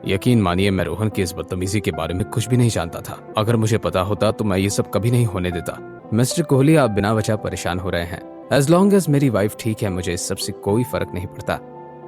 यकीन मानिए मैं रोहन की इस बदतमीजी के बारे में कुछ भी नहीं जानता था। अगर मुझे पता होता तो मैं ये सब कभी नहीं होने देता। मिस्टर कोहली, आप बिना वजह परेशान हो रहे हैं। एज लॉन्ग एज मेरी वाइफ ठीक है, मुझे इस सबसे कोई फर्क नहीं पड़ता।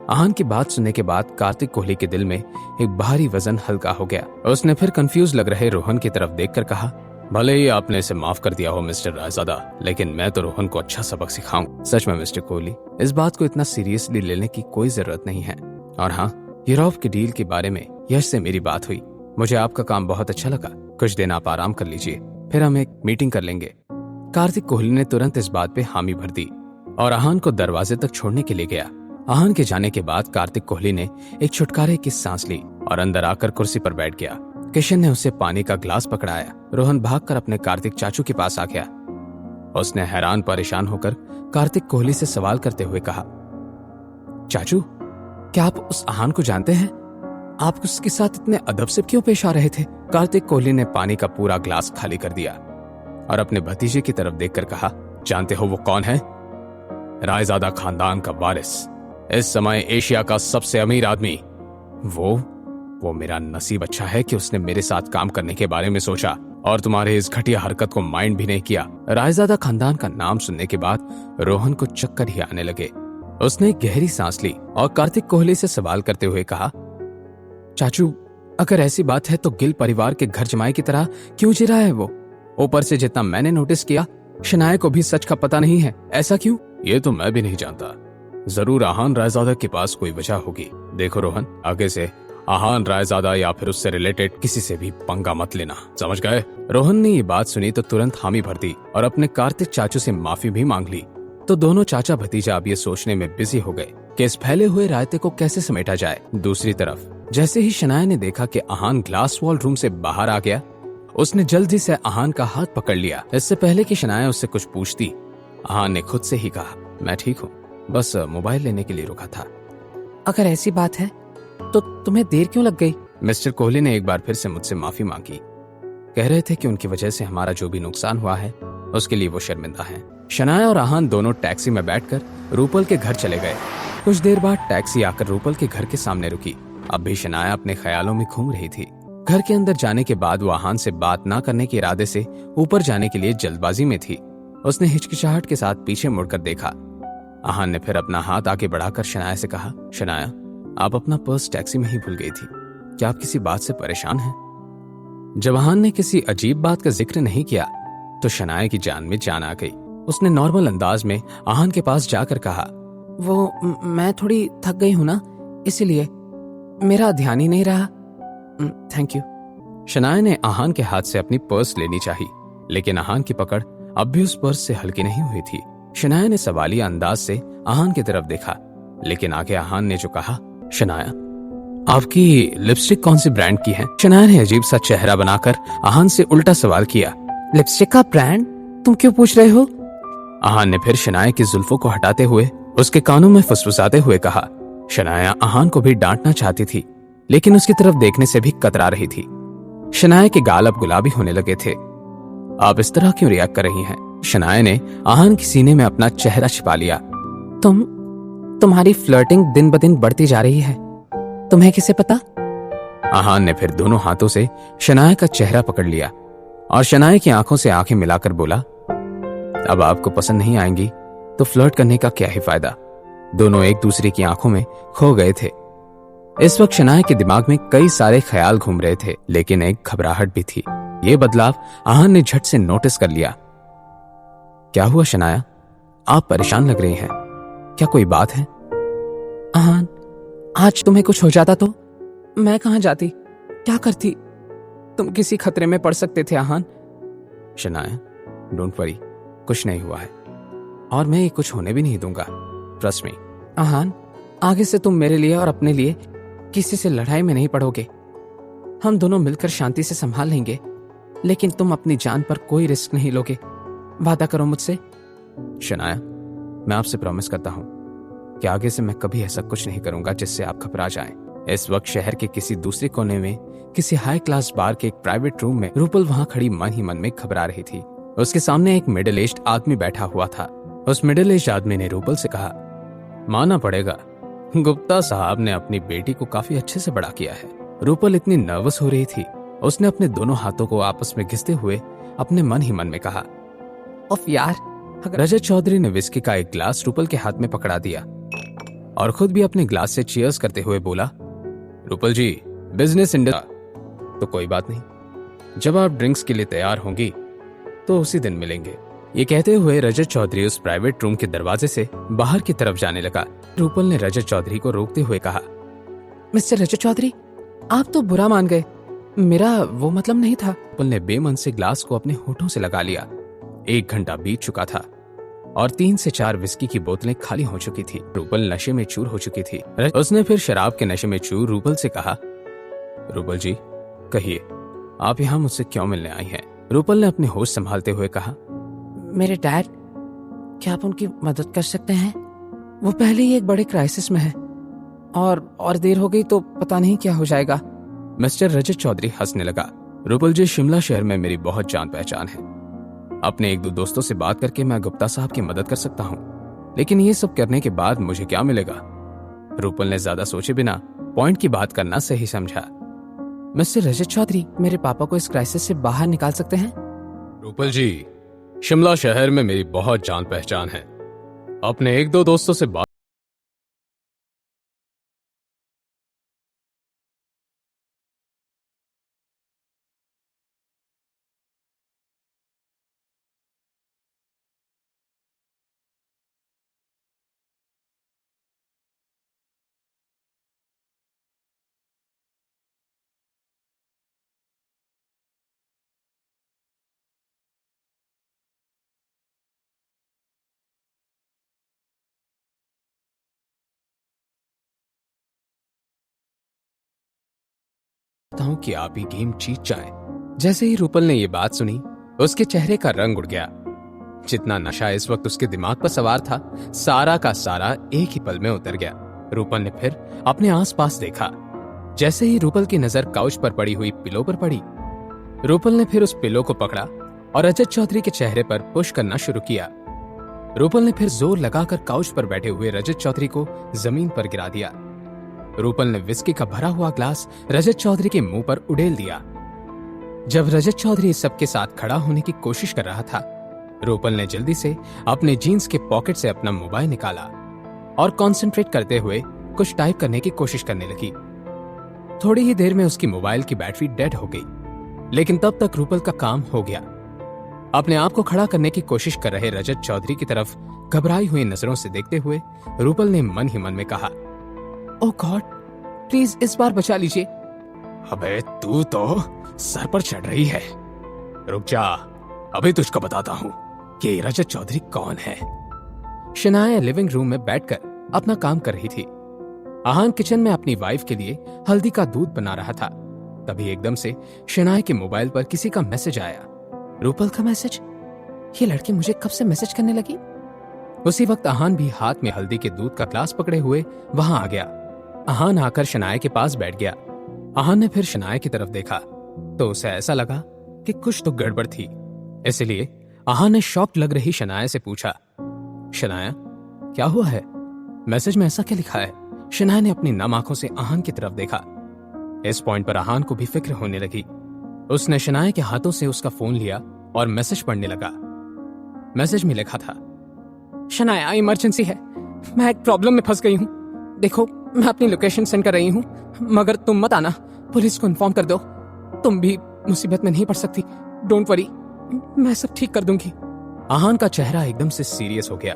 आहान की बात सुनने के बाद कार्तिक कोहली के दिल में एक भारी वजन हल्का हो गया। उसने फिर कंफ्यूज लग रहे रोहन की तरफ देखकर कहा, भले ही आपने इसे माफ कर दिया हो मिस्टर रायजादा, लेकिन मैं तो रोहन को अच्छा सबक सिखाऊं। सच में मिस्टर कोहली, इस बात को इतना सीरियसली लेने की कोई जरूरत नहीं है। और हाँ, यूरोप की डील के बारे में यश से मेरी बात हुई। मुझे आपका काम बहुत अच्छा लगा। कुछ दिन आप आराम कर लीजिए, फिर हम एक मीटिंग कर लेंगे। कार्तिक कोहली ने तुरंत इस बात पे हामी भर दी और आहान को दरवाजे तक छोड़ने के लिए गया। आहान के जाने के बाद कार्तिक कोहली ने एक छुटकारे की सांस ली और अंदर आकर कुर्सी पर बैठ गया। किशन ने उसे पानी का ग्लास पकड़ाया। रोहन भागकर अपने कार्तिक चाचू के पास आ गया। उसने हैरान परेशान होकर कार्तिक कोहली से सवाल करते हुए कहा, चाचू, क्या आप उस आहान को जानते हैं? आप उसके साथ इतने अदब से क्यों पेश आ रहे थे? कार्तिक कोहली ने पानी का पूरा ग्लास खाली कर दिया और अपने भतीजे की तरफ देखकर कहा, जानते हो वो कौन है? रायजादा खानदान का वारिस, इस समय एशिया का सबसे अमीर आदमी। वो मेरा नसीब अच्छा है कि उसने मेरे साथ काम करने के बारे में सोचा और तुम्हारे इस घटिया हरकत को माइंड भी नहीं किया। रायजादा खानदान का नाम सुनने के बाद रोहन को चक्कर ही आने लगे। उसने एक गहरी सांस ली और कार्तिक कोहली से सवाल करते हुए कहा, चाचू, अगर ऐसी बात है तो गिल परिवार के घर जमाई की तरह क्यों जी रहा है वो? ऊपर से जितना मैंने नोटिस किया, शनाया को भी सच का पता नहीं है। ऐसा क्यों? ये तो मैं भी नहीं जानता। जरूर आहान रायजादा के पास कोई वजह होगी। देखो रोहन, आगे से आहान रायजादा या फिर उससे रिलेटेड किसी से भी पंगा मत लेना, समझ गए? रोहन ने ये बात सुनी तो तुरंत हामी भर दी और अपने कार्तिक चाचू से माफी भी मांग ली। तो दोनों चाचा भतीजा अब ये सोचने में बिजी हो गए कि इस फैले हुए रायते को कैसे समेटा जाए। दूसरी तरफ जैसे ही शनाया ने देखा कि आहान ग्लास वॉल रूम से बाहर आ गया, उसने जल्दी से आहान का हाथ पकड़ लिया। इससे पहले कि शनाया उससे कुछ पूछती, आहान ने खुद से ही कहा, मैं ठीक हूँ, बस मोबाइल लेने के लिए रुका था। अगर ऐसी बात है तो तुम्हें देर क्यों लग गई? मिस्टर कोहली ने एक बार फिर से मुझसे माफी मांगी। कह रहे थे कि उनकी वजह से हमारा जो भी नुकसान हुआ है उसके लिए वो शर्मिंदा हैं। शनाया और आहान दोनों टैक्सी में बैठकर रूपल के घर चले गए। कुछ देर बाद टैक्सी आकर रूपल के घर के सामने रुकी। अब भी शनाया अपने ख्यालों में घूम रही थी। घर के अंदर जाने के बाद वो आहान से बात ना करने के इरादे से ऊपर जाने के लिए जल्दबाजी में थी। उसने हिचकिचाहट के साथ पीछे मुड़कर देखा। आहान ने फिर अपना हाथ आगे बढ़ाकर शनाया से कहा, शनाया, आप अपना पर्स टैक्सी में ही भूल गई थी। क्या आप किसी बात से परेशान हैं? जब आहान ने किसी अजीब बात का जिक्र नहीं किया तो शनाया की जान में जान आ गई। उसने नॉर्मल अंदाज में आहान के पास जाकर कहा, वो मैं थोड़ी थक गई हूं ना, इसीलिए मेरा ध्यान ही नहीं रहा। Thank you. शनाया ने आहान के हाथ से अपनी पर्स लेनी चाही, लेकिन आहान की पकड़ अब भी उस पर्स से हल्की नहीं हुई थी। शनाया ने सवालिया अंदाज से आहान की तरफ देखा, लेकिन आगे आहान ने जो कहा, शनाया, आपकी लिपस्टिक कौन सी ब्रांड की है? शनाया ने अजीब सा चेहरा बनाकर आहान से उल्टा सवाल किया। लिपस्टिक का ब्रांड तुम क्यों पूछ रहे हो? आहान ने फिर शनाया की जुल्फों को हटाते हुए उसके कानों में फुसफुसाते हुए कहा। शनाया आहान को भी डांटना चाहती थी, लेकिन उसकी तरफ देखने से भी कतरा रही थी। शनाया के गाल अब गुलाबी होने लगे थे। आप इस तरह क्यों रिएक्ट कर रही हैं? शनाया ने आहान के सीने में अपना चेहरा छिपा लिया। तुम्हारी फ्लर्टिंग दिन ब दिन बढ़ती जा रही है, तुम्हें किसे पता? आहान ने फिर दोनों हाथों से शनाया का चेहरा पकड़ लिया और शनाया की आंखों से आंखें मिलाकर बोला, अब आपको पसंद नहीं आएंगी तो फ्लर्ट करने का क्या ही फायदा। दोनों एक दूसरे की आंखों में खो गए थे। इस वक्त शनाया के दिमाग में कई सारे ख्याल घूम रहे थे, लेकिन एक घबराहट भी थी। ये बदलाव आहान ने झट से नोटिस कर लिया। क्या हुआ शनाया, आप परेशान लग रही हैं, क्या कोई बात है? आहान, आज तुम्हें कुछ हो जाता तो मैं कहां जाती, क्या करती? तुम किसी खतरे में पड़ सकते थे आहान। शनाया, डोंट वरी, कुछ नहीं हुआ है और मैं ये कुछ होने भी नहीं दूंगा, ट्रस्ट मी। आहान, आगे से तुम मेरे लिए और अपने लिए किसी से लड़ाई में नहीं पड़ोगे। हम दोनों मिलकर शांति से संभाल लेंगे, लेकिन तुम अपनी जान पर कोई रिस्क नहीं लोगे। वादा करो मुझसे। शनाया, मैं आपसे प्रॉमिस करता हूं कि आगे से मैं कभी ऐसा कुछ नहीं करूंगा जिससे आप घबरा जाएं। इस वक्त शहर के किसी दूसरे कोने में किसी हाई क्लास बार के एक प्राइवेट रूम में रूपल वहां खड़ी मन ही मन में घबरा रही थी। उसके सामने एक मिडिल एज्ड आदमी बैठा हुआ था। उस मिडिल एज्ड आदमी ने रूपल से कहा, मानना पड़ेगा, गुप्ता साहब ने अपनी बेटी को काफी अच्छे से बड़ा किया है। रूपल इतनी नर्वस हो रही थी, उसने अपने दोनों हाथों को आपस में घिसते हुए अपने मन ही मन में कहा, उफ यार, रजत चौधरी ने विस्की का एक ग्लास रूपल के हाथ में पकड़ा दिया और खुद भी अपने ग्लास से चीयर्स करते हुए बोला, रूपल जी, बिजनेस इंडस्ट्री तो कोई बात नहीं, जब आप ड्रिंक्स के लिए तैयार होंगी तो उसी दिन मिलेंगे। ये कहते हुए रजत चौधरी उस प्राइवेट रूम के दरवाजे से बाहर की तरफ जाने लगा। रूपल ने रजत चौधरी को रोकते हुए कहा, मिस्टर रजत चौधरी, आप तो बुरा मान गए, मेरा वो मतलब नहीं था। रूपल ने बेमन से ग्लास को अपने होठों से लगा लिया। 1 घंटा बीत चुका था और 3 से 4 विस्की की बोतलें खाली हो चुकी थी। रूपल नशे में चूर हो चुकी थी। उसने फिर शराब के नशे में चूर रूपल से कहा, रूपल जी, कहिए आप यहाँ मुझसे क्यों मिलने आई हैं? रूपल ने अपने होश संभालते हुए कहा, मेरे डैड, क्या आप उनकी मदद कर सकते हैं? वो पहले ही एक बड़े क्राइसिस में है और देर हो गई तो पता नहीं क्या हो जाएगा। मिस्टर रजत चौधरी हंसने लगा। रूपल जी, शिमला शहर में मेरी बहुत जान पहचान है। अपने 1-2 दोस्तों से बात करके मैं गुप्ता साहब की मदद कर सकता हूँ, लेकिन ये सब करने के बाद मुझे क्या मिलेगा? रूपल ने ज्यादा सोचे बिना पॉइंट की बात करना सही समझा। मिस्टर रजत चौधरी, मेरे पापा को इस क्राइसिस से बाहर निकाल सकते हैं? रूपल जी, शिमला शहर में मेरी बहुत जान पहचान है। अपने 1-2 दोस्तों से बात हूं कि आप ही गेम जीत जाएं। जैसे ही रूपल ने यह बात सुनी, उसके चेहरे का रंग उड़ गया। जितना नशा इस वक्त उसके दिमाग पर सवार था, सारा का सारा एक ही पल में उतर गया। रूपल ने फिर अपने आसपास देखा। जैसे ही रूपल की नजर काउच पर पड़ी हुई पिलो पर पड़ी, रूपल ने फिर उस पिलो को पकड़ा और रजत चौधरी के चेहरे पर पुश करना शुरू किया। रूपल ने फिर जोर लगाकर काउच पर बैठे हुए रजत चौधरी को जमीन पर गिरा दिया। रूपल ने विस्की का भरा हुआ ग्लास रजत चौधरी के मुंह पर उड़ेल दिया। जब रजत चौधरी इस सबके साथ खड़ा होने की कोशिश कर रहा था, रूपल ने जल्दी से अपने जीन्स के पॉकेट से अपना मोबाइल निकाला और कंसंट्रेट करते हुए कुछ टाइप करने की कोशिश करने लगी। थोड़ी ही देर में उसकी मोबाइल की बैटरी डेड हो गई, लेकिन तब तक रूपल का काम हो गया। अपने आप को खड़ा करने की कोशिश कर रहे रजत चौधरी की तरफ घबराई हुई नजरों से देखते हुए रूपल ने मन ही मन में कहा, ओह गॉड, प्लीज इस बार बचा लीजिए। अबे तू तो सर पर चढ़ रही है। रुक जा, अभी तुझको बताता हूँ कि रजत चौधरी कौन है। शनाया लिविंग रूम में बैठकर अपना काम कर रही थी। आहान किचन में अपनी वाइफ के लिए हल्दी का दूध बना रहा था। तभी एकदम से शनाया के मोबाइल पर किसी का मैसेज आया। रूपल का मैसेज? ये लड़की मुझे कब से मैसेज करने लगी? उसी वक्त आहान भी हाथ में हल्दी के दूध का ग्लास पकड़े हुए वहां आ गया। आहान आकर शनाया के पास बैठ गया। आहान ने फिर शनाया की तरफ देखा तो उसे ऐसा लगा कि कुछ तो गड़बड़ थी। इसलिए आहान ने शॉक्ड लग रही शनाया से पूछा, शनाया क्या हुआ है? मैसेज में ऐसा क्या लिखा है? शनाया ने अपनी नम आंखों से आहान की तरफ देखा। इस पॉइंट पर आहान को भी फिक्र होने लगी। उसने शनाया के हाथों से उसका फोन लिया और मैसेज पढ़ने लगा। मैसेज में लिखा था, शनाया, इमरजेंसी है, मैं एक प्रॉब्लम में फंस गई हूँ। देखो, मैं अपनी लोकेशन सेंड कर रही हूँ, मगर तुम मत आना। पुलिस को इन्फॉर्म कर दो। तुम भी मुसीबत में नहीं पड़ सकती। डोंट वरी, मैं सब ठीक कर दूंगी। आहान का चेहरा एकदम से सीरियस हो गया।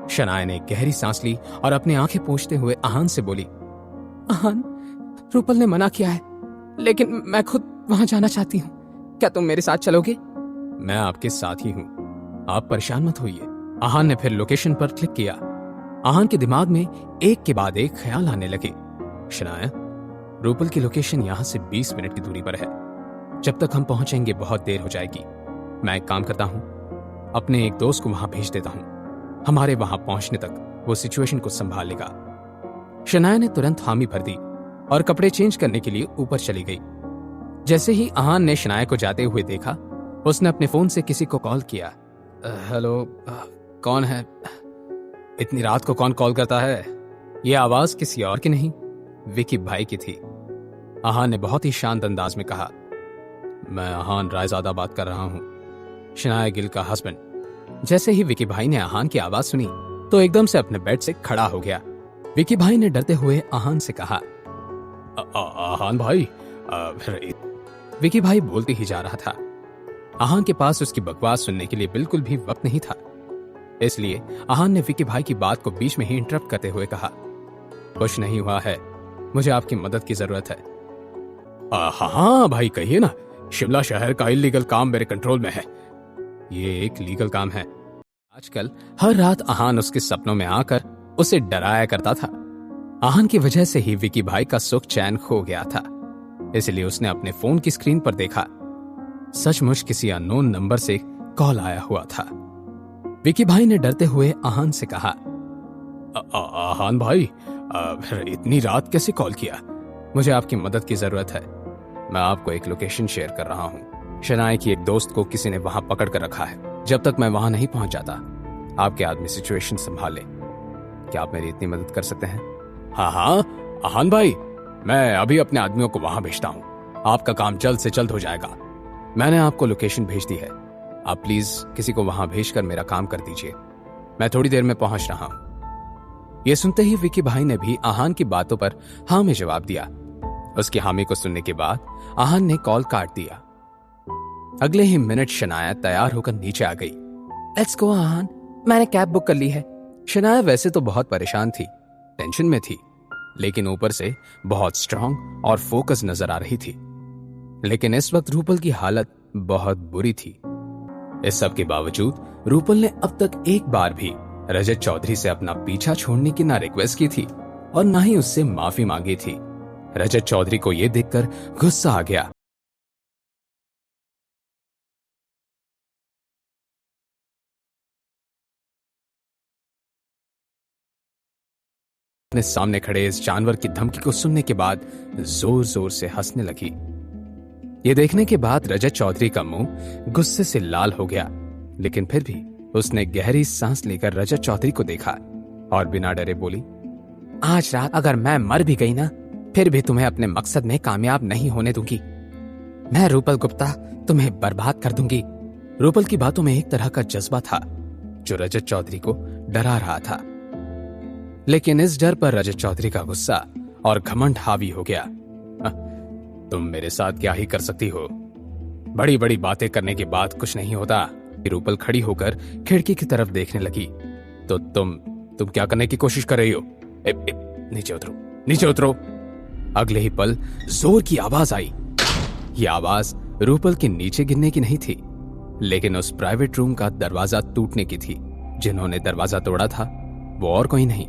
शनाया ने गहरी सांस ली और अपनी आंखें पोंछते हुए आहान से बोली, आहान, रूपल ने मना किया है, लेकिन मैं खुद वहां जाना चाहती हूँ। क्या तुम मेरे साथ चलोगे? मैं आपके साथ ही हूँ, आप परेशान मत होइए। आहान ने फिर लोकेशन पर क्लिक किया। आहान के दिमाग में एक के बाद एक ख्याल आने लगे। शनाया, रूपल की लोकेशन यहां से 20 मिनट की दूरी पर है। जब तक हम पहुंचेंगे बहुत देर हो जाएगी। मैं एक काम करता हूं, अपने एक दोस्त को वहां भेज देता हूं। हमारे वहां पहुंचने तक वो सिचुएशन को संभाल लेगा। शनाया ने तुरंत हामी भर दी और कपड़े चेंज करने के लिए ऊपर चली गई। जैसे ही आहान ने शनाया को जाते हुए देखा, उसने अपने फोन से किसी को कॉल किया। हेलो, कौन है? इतनी रात को कौन कॉल करता है? यह आवाज किसी और की नहीं, विकी भाई की थी। आहान ने बहुत ही शांत अंदाज में कहा, मैं आहान रायजादा बात कर रहा हूं, शनाया गिल का हस्बैंड। जैसे ही विकी भाई ने आहान की आवाज सुनी तो एकदम से अपने बेड से खड़ा हो गया। विकी भाई ने डरते हुए आहान से कहा, आहान भाई। विकी भाई बोलते ही जा रहा था। आहान के पास उसकी बकवास सुनने के लिए बिल्कुल भी वक्त नहीं था, इसलिए आहान ने विकी भाई की बात को बीच में ही इंटरप्ट करते हुए कहा, कुछ नहीं हुआ है, मुझे आपकी मदद की जरूरत है। हाँ भाई कहिए ना, शिमला शहर का इलीगल काम मेरे कंट्रोल में है। ये एक लीगल काम है। आजकल हर रात आहान उसके सपनों में आकर उसे डराया करता था। आहान की वजह से ही विकी भाई का सुख चैन खो गया था, इसलिए उसने अपने फोन की स्क्रीन पर देखा। सचमुच किसी अननोन नंबर से कॉल आया हुआ था। विकी भाई ने डरते हुए आहान से कहा, आहान भाई इतनी रात कैसे कॉल किया? मुझे आपकी मदद की जरूरत है। मैं आपको एक लोकेशन शेयर कर रहा हूँ। शनाए की एक दोस्त को किसी ने वहां पकड़ कर रखा है। जब तक मैं वहां नहीं पहुंच जाता, आपके आदमी सिचुएशन संभाल ले। क्या आप मेरी इतनी मदद कर सकते हैं? हाँ आहान भाई, मैं अभी अपने आदमियों को वहां भेजता हूँ। आपका काम जल्द से जल्द हो जाएगा। मैंने आपको लोकेशन भेज दी है। आप प्लीज किसी को वहां भेजकर मेरा काम कर दीजिए। मैं थोड़ी देर में पहुंच रहा हूं। यह सुनते ही विकी भाई ने भी आहान की बातों पर हाँ में जवाब दिया। उसकी हामी को सुनने के बाद आहान ने कॉल काट दिया। अगले ही मिनट शनाया तैयार होकर नीचे आ गई। लेट्स गो आहान, मैंने कैब बुक कर ली है। शनाया वैसे तो बहुत परेशान थी, टेंशन में थी, लेकिन ऊपर से बहुत स्ट्रांग और फोकस नजर आ रही थी। लेकिन इस वक्त रूपल की हालत बहुत बुरी थी। इस सब के बावजूद रूपल ने अब तक एक बार भी रजत चौधरी से अपना पीछा छोड़ने की ना रिक्वेस्ट की थी और ना ही उससे माफी मांगी थी। रजत चौधरी को यह देखकर गुस्सा आ गया। अपने सामने खड़े इस जानवर की धमकी को सुनने के बाद जोर जोर से हंसने लगी। ये देखने के बाद रजत चौधरी का मुंह गुस्से से लाल हो गया, लेकिन फिर भी उसने गहरी सांस लेकर रजत चौधरी को देखा और बिना डरे बोली, आज रात अगर मैं मर भी गई ना, फिर भी तुम्हें अपने मकसद में कामयाब नहीं होने दूंगी। मैं रूपल गुप्ता तुम्हें बर्बाद कर दूंगी। रूपल की बातों में एक तरह का जज्बा था जो रजत चौधरी को डरा रहा था, लेकिन इस डर पर रजत चौधरी का गुस्सा और घमंड हावी हो गया। तुम मेरे साथ क्या ही कर सकती हो? बड़ी बड़ी बातें करने के बाद कुछ नहीं होता। रूपल खड़ी होकर खिड़की की तरफ देखने लगी। तो तुम क्या करने की कोशिश कर रही हो? नीचे उतरो, नीचे उतरो। अगले ही पल जोर की आवाज आई। ये आवाज रूपल के नीचे गिरने की नहीं थी, लेकिन उस प्राइवेट रूम का दरवाजा टूटने की थी। जिन्होंने दरवाजा तोड़ा था वो और कोई नहीं,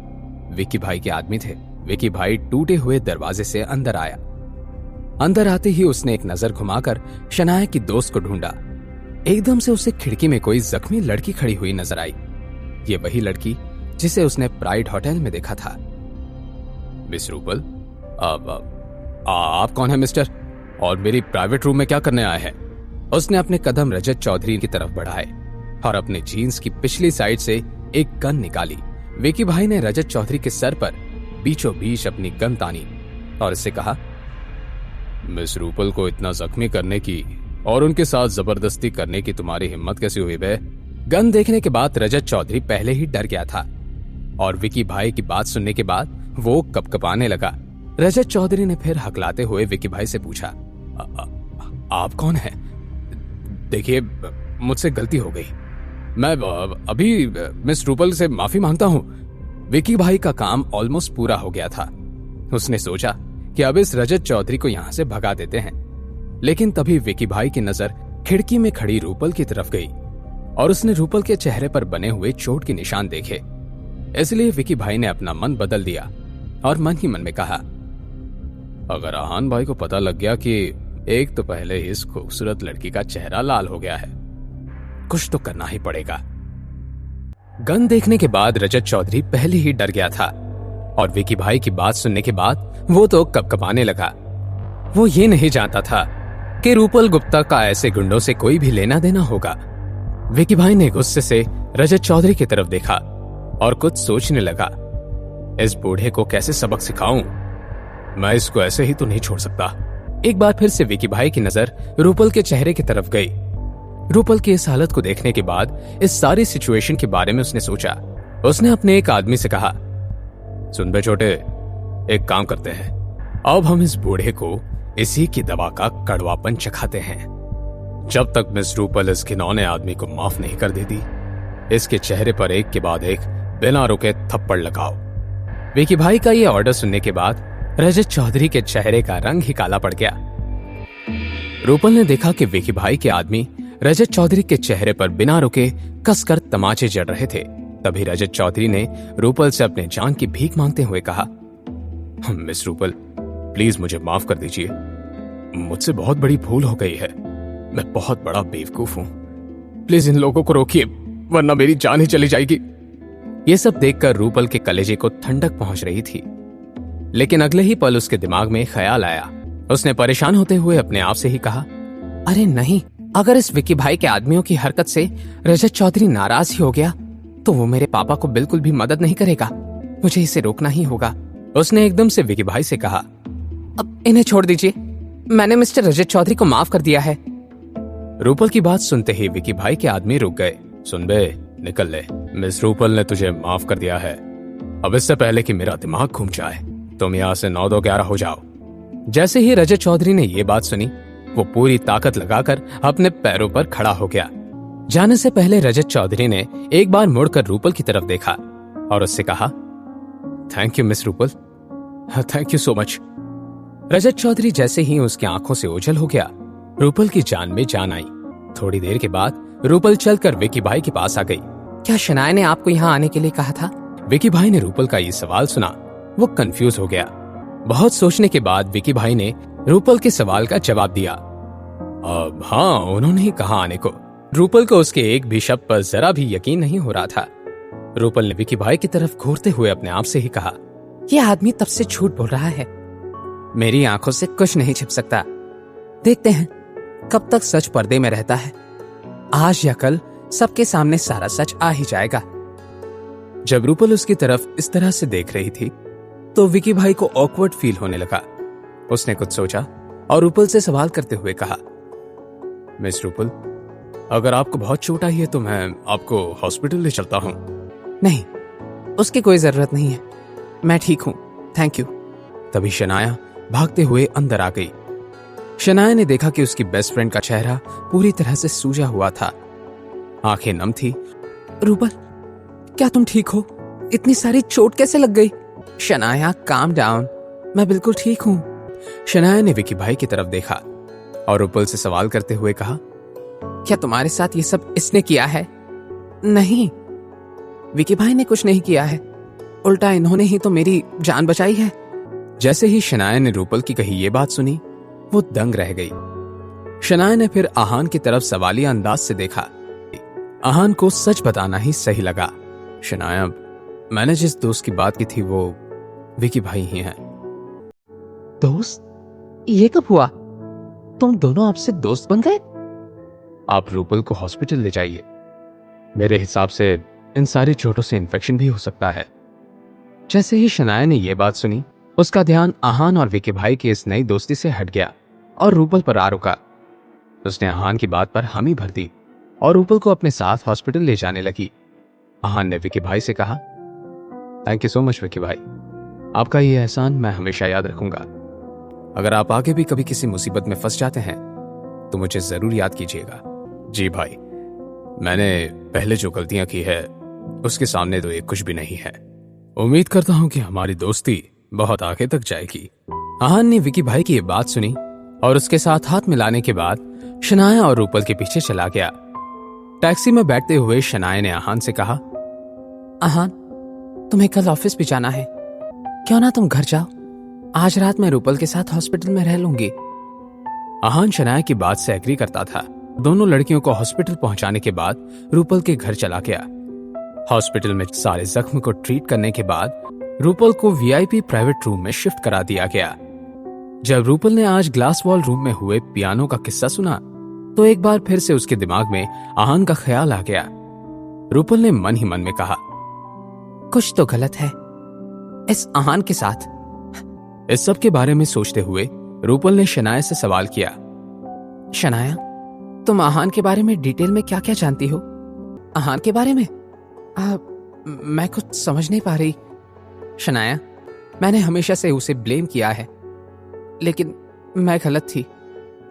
विकी भाई के आदमी थे। विकी भाई टूटे हुए दरवाजे से अंदर आया। अंदर आते ही उसने एक नजर घुमाकर शनाया की दोस्त को ढूंढा। एकदम से उसे खिड़की में कोई जख्मी लड़की खड़ी हुई नजर आई। ये वही लड़की जिसे उसने प्राइड होटल में देखा था। मिस रूपल, आप कौन है मिस्टर, और मेरी प्राइवेट रूम में क्या करने आए हैं? उसने अपने कदम रजत चौधरी की तरफ बढ़ाए और अपने जीन्स की पिछली साइड से एक गन निकाली। विकी भाई ने रजत चौधरी के सर पर बीचों बीच अपनी गन तानी और उससे कहा, मिस रूपल को इतना जख्मी करने की और उनके साथ जबरदस्ती करने की तुम्हारी हिम्मत कैसी हुई बे? गन देखने के बाद रजत चौधरी पहले ही डर गया था और विकी भाई की बात सुनने के बाद वो कपकपाने लगा। रजत चौधरी ने फिर हकलाते हुए विकी भाई से पूछा, आप कौन हैं? देखिए, मुझसे गलती हो गई, मैं अभी मिस रूपल से माफी मांगता हूं। विकी भाई का काम ऑलमोस्ट पूरा हो गया था। उसने सोचा कि अब इस रजत चौधरी को यहां से भगा देते हैं, लेकिन तभी विकी भाई की नजर खिड़की में खड़ी रूपल की तरफ गई और उसने रूपल के चेहरे पर बने हुए चोट के निशान देखे। इसलिए विकी भाई ने अपना मन बदल दिया और मन ही मन में कहा, अगर आहान भाई को पता लग गया कि एक तो पहले ही इस खूबसूरत लड़की का चेहरा लाल हो गया है, कुछ तो करना ही पड़ेगा। गन देखने के बाद रजत चौधरी पहले ही डर गया था और विकी भाई की बात सुनने के बाद वो तो कपकपाने लगा। वो ये नहीं जानता था कि रूपल गुप्ता का ऐसे गुंडों से कोई भी लेना देना होगा। विकी भाई ने गुस्से से रजत चौधरी की तरफ देखा और कुछ सोचने लगा, इस बूढ़े को कैसे सबक सिखाऊं? मैं इसको ऐसे ही तो नहीं छोड़ सकता। एक बार फिर से विकी भाई की नजर रूपल के चेहरे की तरफ गई। रूपल की इस हालत को देखने के बाद इस सारी सिचुएशन के बारे में उसने सोचा। उसने अपने एक आदमी से कहा, सुन बे छोटे, एक काम करते हैं, अब हम इस बूढ़े को इसी की दवा का कड़वापन चखाते हैं। जब तक मिस रूपल इस घिनौने आदमी को माफ नहीं कर देती, इसके चेहरे पर एक के बाद एक बिना रुके थप्पड़ लगाओ। विकी भाई का यह ऑर्डर सुनने के बाद रजत चौधरी के चेहरे का रंग ही काला पड़ गया। रूपल ने देखा कि विकी भाई के आदमी रजत चौधरी के चेहरे पर बिना रुके कसकर तमाचे जड़ रहे थे। तभी रजत चौधरी ने रूपल से अपने जान की भीख मांगते हुए कहा, मिस रूपल, प्लीज मुझे माफ कर दीजिए, मुझसे बहुत बड़ी भूल हो गई है, मैं बहुत बड़ा बेवकूफ हूं, प्लीज इन लोगों को रोकिए वरना मेरी जान ही चली जाएगी। ये सब देखकर रूपल के कलेजे को ठंडक पहुंच रही थी, लेकिन अगले ही पल उसके दिमाग में ख्याल आया। उसने परेशान होते हुए अपने आप से ही कहा, अरे नहीं, अगर इस विकी भाई के आदमियों की हरकत से रजत चौधरी नाराज ही हो गया तो वो मेरे पापा को बिल्कुल भी मदद नहीं करेगा, मुझे इसे रोकना ही होगा। उसने एकदम से विकी भाई से कहा, अब इन्हें छोड़ दीजिए, मैंने मिस्टर रजत चौधरी को माफ कर दिया है। रूपल की बात सुनते ही विकी भाई के आदमी रुक गए। सुन बे, निकल ले, मिस रूपल ने तुझे माफ कर दिया है, अब इससे पहले कि मेरा दिमाग घूम जाए तुम यहाँ से 9-2-11 हो जाओ। जैसे ही रजत चौधरी ने ये बात सुनी, वो पूरी ताकत लगाकर अपने पैरों पर खड़ा हो गया। जाने से पहले रजत चौधरी ने एक बार मुड़कर रूपल की तरफ देखा और उससे कहा, thank you miss Rupal, thank you so much. Rajat Chaudhary जैसे ही उसकी आंखों से ओझल हो गया, रूपल की जान में जान आई। थोड़ी देर के बाद रूपल चलकर विकी भाई के पास आ गई। क्या शनाया ने आपको यहाँ आने के लिए कहा था? विकी भाई ने रूपल का ये सवाल सुना, वो कंफ्यूज हो गया। बहुत सोचने के बाद विकी भाई ने रूपल के सवाल का जवाब दिया, हाँ, उन्होंने ही कहा आने को। रूपल को उसके एक भी शब्द पर जरा भी यकीन नहीं हो रहा था। रूपल ने विकी भाई की तरफ घूरते हुए अपने आप से ही कहा, यह आदमी तब से झूठ बोल रहा है, मेरी आंखों से कुछ नहीं छिप सकता। देखते हैं कब तक सच पर्दे में रहता है, आज या कल सबके सामने सारा सच आ ही जाएगा। जब रूपल उसकी तरफ इस तरह से देख रही थी तो विकी भाई को ऑकवर्ड फील होने लगा। उसने कुछ सोचा और रूपल से सवाल करते हुए कहा, मिस रूपल, अगर आपको बहुत चोट आई है तो मैं आपको हॉस्पिटल ले चलता हूं। नहीं, उसकी कोई जरूरत नहीं है, मैं ठीक हूं, थैंक यू। तभी शनाया भागते हुए अंदर आ गई। शनाया ने देखा कि उसकी बेस्ट फ्रेंड का चेहरा पूरी तरह से सूजा हुआ था, आंखें नम थी। रूपल, क्या तुम ठीक हो? इतनी सारी चोट कैसे लग गई? शनाया, काम डाउन, मैं बिल्कुल ठीक हूं। शनाया ने विकी भाई की तरफ देखा और रूपल से सवाल करते हुए कहा, क्या तुम्हारे साथ ये सब इसने किया है? नहीं, विकी भाई ने कुछ नहीं किया है, उल्टा इन्होंने ही तो मेरी जान बचाई है। जैसे ही शनाया ने रूपल की कही ये बात सुनी, वो दंग रह गई। शनाया ने फिर आहान की तरफ सवालिया अंदाज से देखा। आहान को सच बताना ही सही लगा। शनाया, मैंने जिस दोस्त की बात की थी वो विकी भाई ही हैं। दोस्त? ये कब हुआ? तुम दोनों आपसे दोस्त बन गए? आप रूपल को हॉस्पिटल ले जाइए, मेरे हिसाब से इन सारी चोटों से इन्फेक्शन भी हो सकता है। जैसे ही शनाया ने यह बात सुनी, उसका ध्यान आहान और विकी भाई की इस नई दोस्ती से हट गया और रूपल पर आ रुका। उसने आहान की बात पर हामी भर दी और रूपल को अपने साथ हॉस्पिटल ले जाने लगी। आहान ने विकी भाई से कहा, thank you so much Vicky भाई, आपका ये एहसान मैं हमेशा याद रखूंगा। अगर आप आगे भी कभी किसी मुसीबत में फंस जाते हैं तो मुझे जरूर याद कीजिएगा। जी भाई, मैंने पहले जो गलतियां की है उसके सामने तो ये कुछ भी नहीं है। उम्मीद करता हूं कि हमारी दोस्ती बहुत आगे तक जाएगी। आहान ने विकी भाई की ये बात सुनी और उसके साथ हाथ मिलाने के बाद शनाया और रूपल के पीछे चला गया। टैक्सी में बैठते हुए शनाया ने आहान से कहा, आहान, तुम्हें कल ऑफिस भी जाना है, क्यों ना तुम घर जाओ, आज रात मैं रूपल के साथ हॉस्पिटल में रह लूंगी। आहान शनाया की बात से एग्री करता था। दोनों लड़कियों को हॉस्पिटल पहुंचाने के बाद रूपल के घर चला गया। हॉस्पिटल में सारे जख्म को ट्रीट करने के बाद रूपल को वीआईपी प्राइवेट रूम में शिफ्ट करा दिया गया। जब रूपल ने आज ग्लास वॉल रूम में हुए पियानो का किस्सा सुना तो एक बार फिर से उसके दिमाग में आहान का ख्याल आ गया। रूपल ने मन ही मन में कहा, कुछ तो गलत है इस आहान के साथ। इस सब के बारे में सोचते हुए रूपल ने शनाया से सवाल किया, शनाया, तुम आहान के बारे में डिटेल में क्या क्या जानती हो? आहान के बारे में? मैं कुछ समझ नहीं पा रही। शनाया, मैंने हमेशा से उसे ब्लेम किया है, लेकिन मैं गलत थी।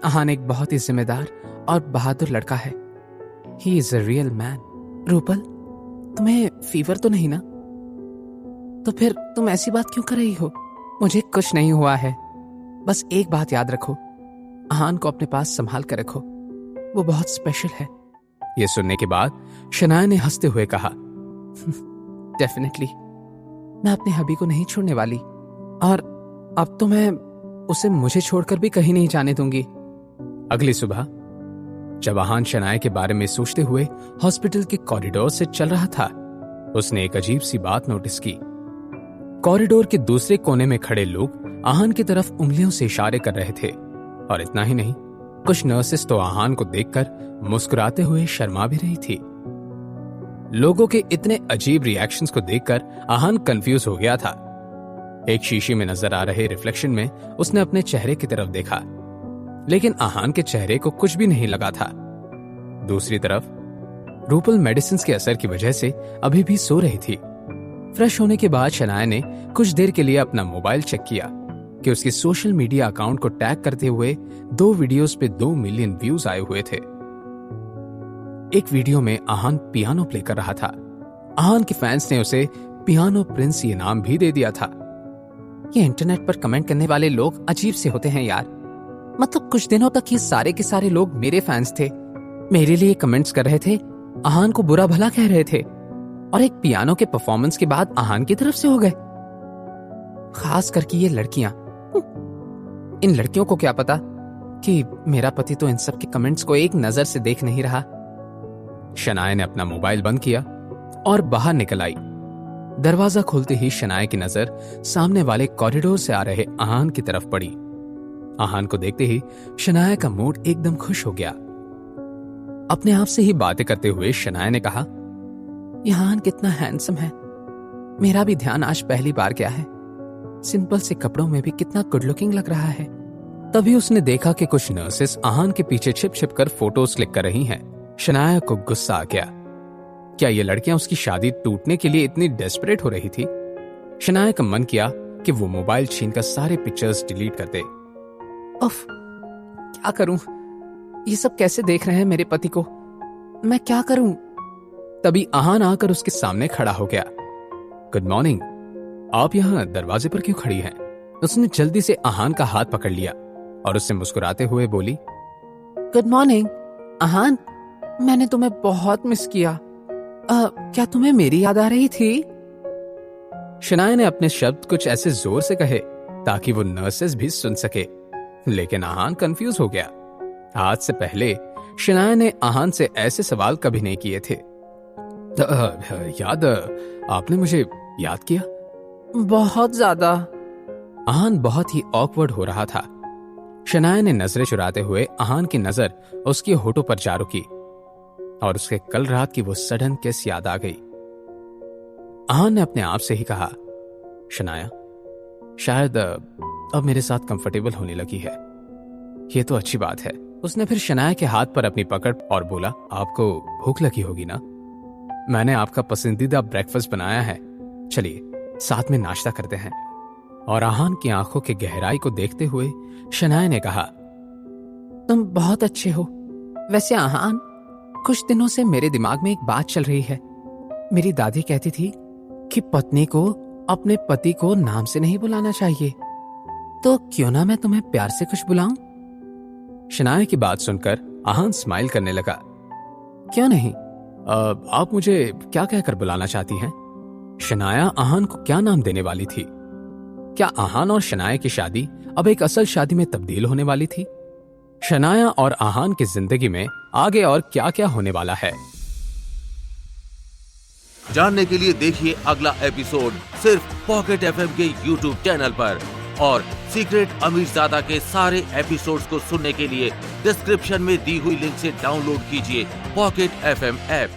आहान एक बहुत ही जिम्मेदार और बहादुर लड़का है। He is a real man. Rupal, तुम्हें फीवर तो नहीं ना? तो फिर तुम ऐसी बात क्यों कर रही हो? मुझे कुछ नहीं हुआ है। बस एक बात याद रखो, आहान को अपने पास संभाल कर रखो, वो बहुत स्पेशल है। यह सुनने के बाद शनाया ने हंसते हुए कहा, डेफिनेटली, मैं अपने हबी को नहीं छोड़ने वाली, और अब तो मैं उसे मुझे छोड़कर भी कहीं नहीं जाने दूंगी। अगली सुबह जब आहान शनाया के बारे में सोचते हुए हॉस्पिटल के कॉरिडोर से चल रहा था, उसने एक अजीब सी बात नोटिस की। कॉरिडोर के दूसरे कोने में खड़े लोग आहान की तरफ उंगलियों से इशारे कर रहे थे, और इतना ही नहीं, कुछ नर्सेस तो आहान को देखकर मुस्कुराते हुए शर्मा भी रही थी। लोगों के इतने अजीब रिएक्शंस को देखकर आहान कंफ्यूज हो गया था। एक शीशे में नजर आ रहे रिफ्लेक्शन में उसने अपने चेहरे की तरफ देखा, लेकिन आहान के चेहरे को कुछ भी नहीं लगा था। दूसरी तरफ रूपल मेडिसिन के असर की वजह से अभी भी सो रही थी। फ्रेश होने के बाद शनाया ने कुछ देर के लिए अपना मोबाइल चेक किया कि उसके सोशल मीडिया अकाउंट को टैग करते हुए 2 वीडियोस पे 2 मिलियन व्यूज आए हुए थे। एक वीडियो में आहान पियानो प्ले कर रहा था। आहान के फैंस ने उसे पियानो प्रिंस ये नाम भी दे दिया था। ये इंटरनेट पर कमेंट करने वाले लोग अजीब से होते हैं यार। मतलब कुछ दिनों तक ये सारे के सारे लोग मेरे फैंस थे, मेरे लिए कमेंट्स कर रहे थे, आहान को बुरा भला कह रहे थे, और एक पियानो के परफॉर्मेंस के बाद आहान की तरफ से हो गए। खास करके ये लड़कियां। इन लड़कियों को क्या पता कि मेरा पति तो इन सब के कमेंट्स को एक नजर से देख नहीं रहा। शनाया ने अपना मोबाइल बंद किया और बाहर निकल आई। दरवाजा खोलते ही शनाया की नजर सामने वाले कॉरिडोर से आ रहे आहान की तरफ पड़ी। आहान को देखते ही शनाया का मूड एकदम खुश हो गया। अपने आप से ही बातें करते हुए शनाया ने कहा, आहान कितना हैंडसम है। मेरा भी ध्यान आज पहली बार गया है। सिंपल से कपड़ों में भी कितना गुड लुकिंग लग रहा है। तभी उसने देखा कि कुछ नर्सेस आहान के पीछे छिप छिप कर फोटोज क्लिक कर रही हैं। शनाया को गुस्सा आ गया। क्या ये लड़कियां उसकी शादी टूटने के लिए इतनी डेस्परेट हो रही थी? शनाया का मन किया कि वो मोबाइल छीनकर सारे पिक्चर्स डिलीट कर दे। उफ, क्या करूं? ये सब कैसे देख रहे हैं मेरे पति को? मैं क्या करूं? तभी आहान आकर उसके सामने खड़ा हो गया। गुड मॉर्निंग, आप यहाँ दरवाजे पर क्यों खड़ी हैं? उसने जल्दी से आहान का हाथ पकड़ लिया और उससे मुस्कुराते हुए बोली, गुड मॉर्निंग आहान, मैंने तुम्हें बहुत मिस किया। क्या तुम्हें मेरी याद आ रही थी? शनाया ने अपने शब्द कुछ ऐसे जोर से कहे ताकि वो नर्सेस भी सुन सके, लेकिन आहान कंफ्यूज हो गया। आज से पहले शनाया ने आहान से ऐसे सवाल कभी नहीं किए थे। याद, आपने मुझे याद किया? बहुत ज्यादा। आहान बहुत ही ऑकवर्ड हो रहा था। शनाया ने नजरें चुराते हुए आहान की नजर उसके होठों पर जा रुकी और उसके कल रात की वो सडन किस याद आ गई। आहान ने अपने आप से ही कहा, शनाया शायद अब मेरे साथ कंफर्टेबल होने लगी है। ये तो अच्छी बात है। उसने फिर शनाया के हाथ पर अपनी पकड़ और बोला, आपको भूख लगी होगी ना? मैंने आपका पसंदीदा ब्रेकफास्ट बनाया है, चलिए साथ में नाश्ता करते हैं। और आहान की आंखों की गहराई को देखते हुए शनाया ने कहा, तुम बहुत अच्छे हो। वैसे आहान, कुछ दिनों से मेरे दिमाग में एक बात चल रही है। मेरी दादी कहती थी कि पत्नी को अपने पति को नाम से नहीं बुलाना चाहिए, तो क्यों ना मैं तुम्हें प्यार से कुछ बुलाऊं? शनाया की बात सुनकर आहान स्माइल करने लगा। क्यों नहीं? आप मुझे क्या कहकर बुलाना चाहती हैं? शनाया आहान को क्या नाम देने वाली थी? क्या आहान और शनाया की शादी अब एक असल शादी में तब्दील होने वाली थी? शनाया और आहान की जिंदगी में आगे और क्या क्या होने वाला है, जानने के लिए देखिए अगला एपिसोड सिर्फ पॉकेट एफएम के यूट्यूब चैनल पर। और सीक्रेट अमीरजादा के सारे एपिसोड्स को सुनने के लिए डिस्क्रिप्शन में दी हुई लिंक से डाउनलोड कीजिए पॉकेट एफएम ऐप।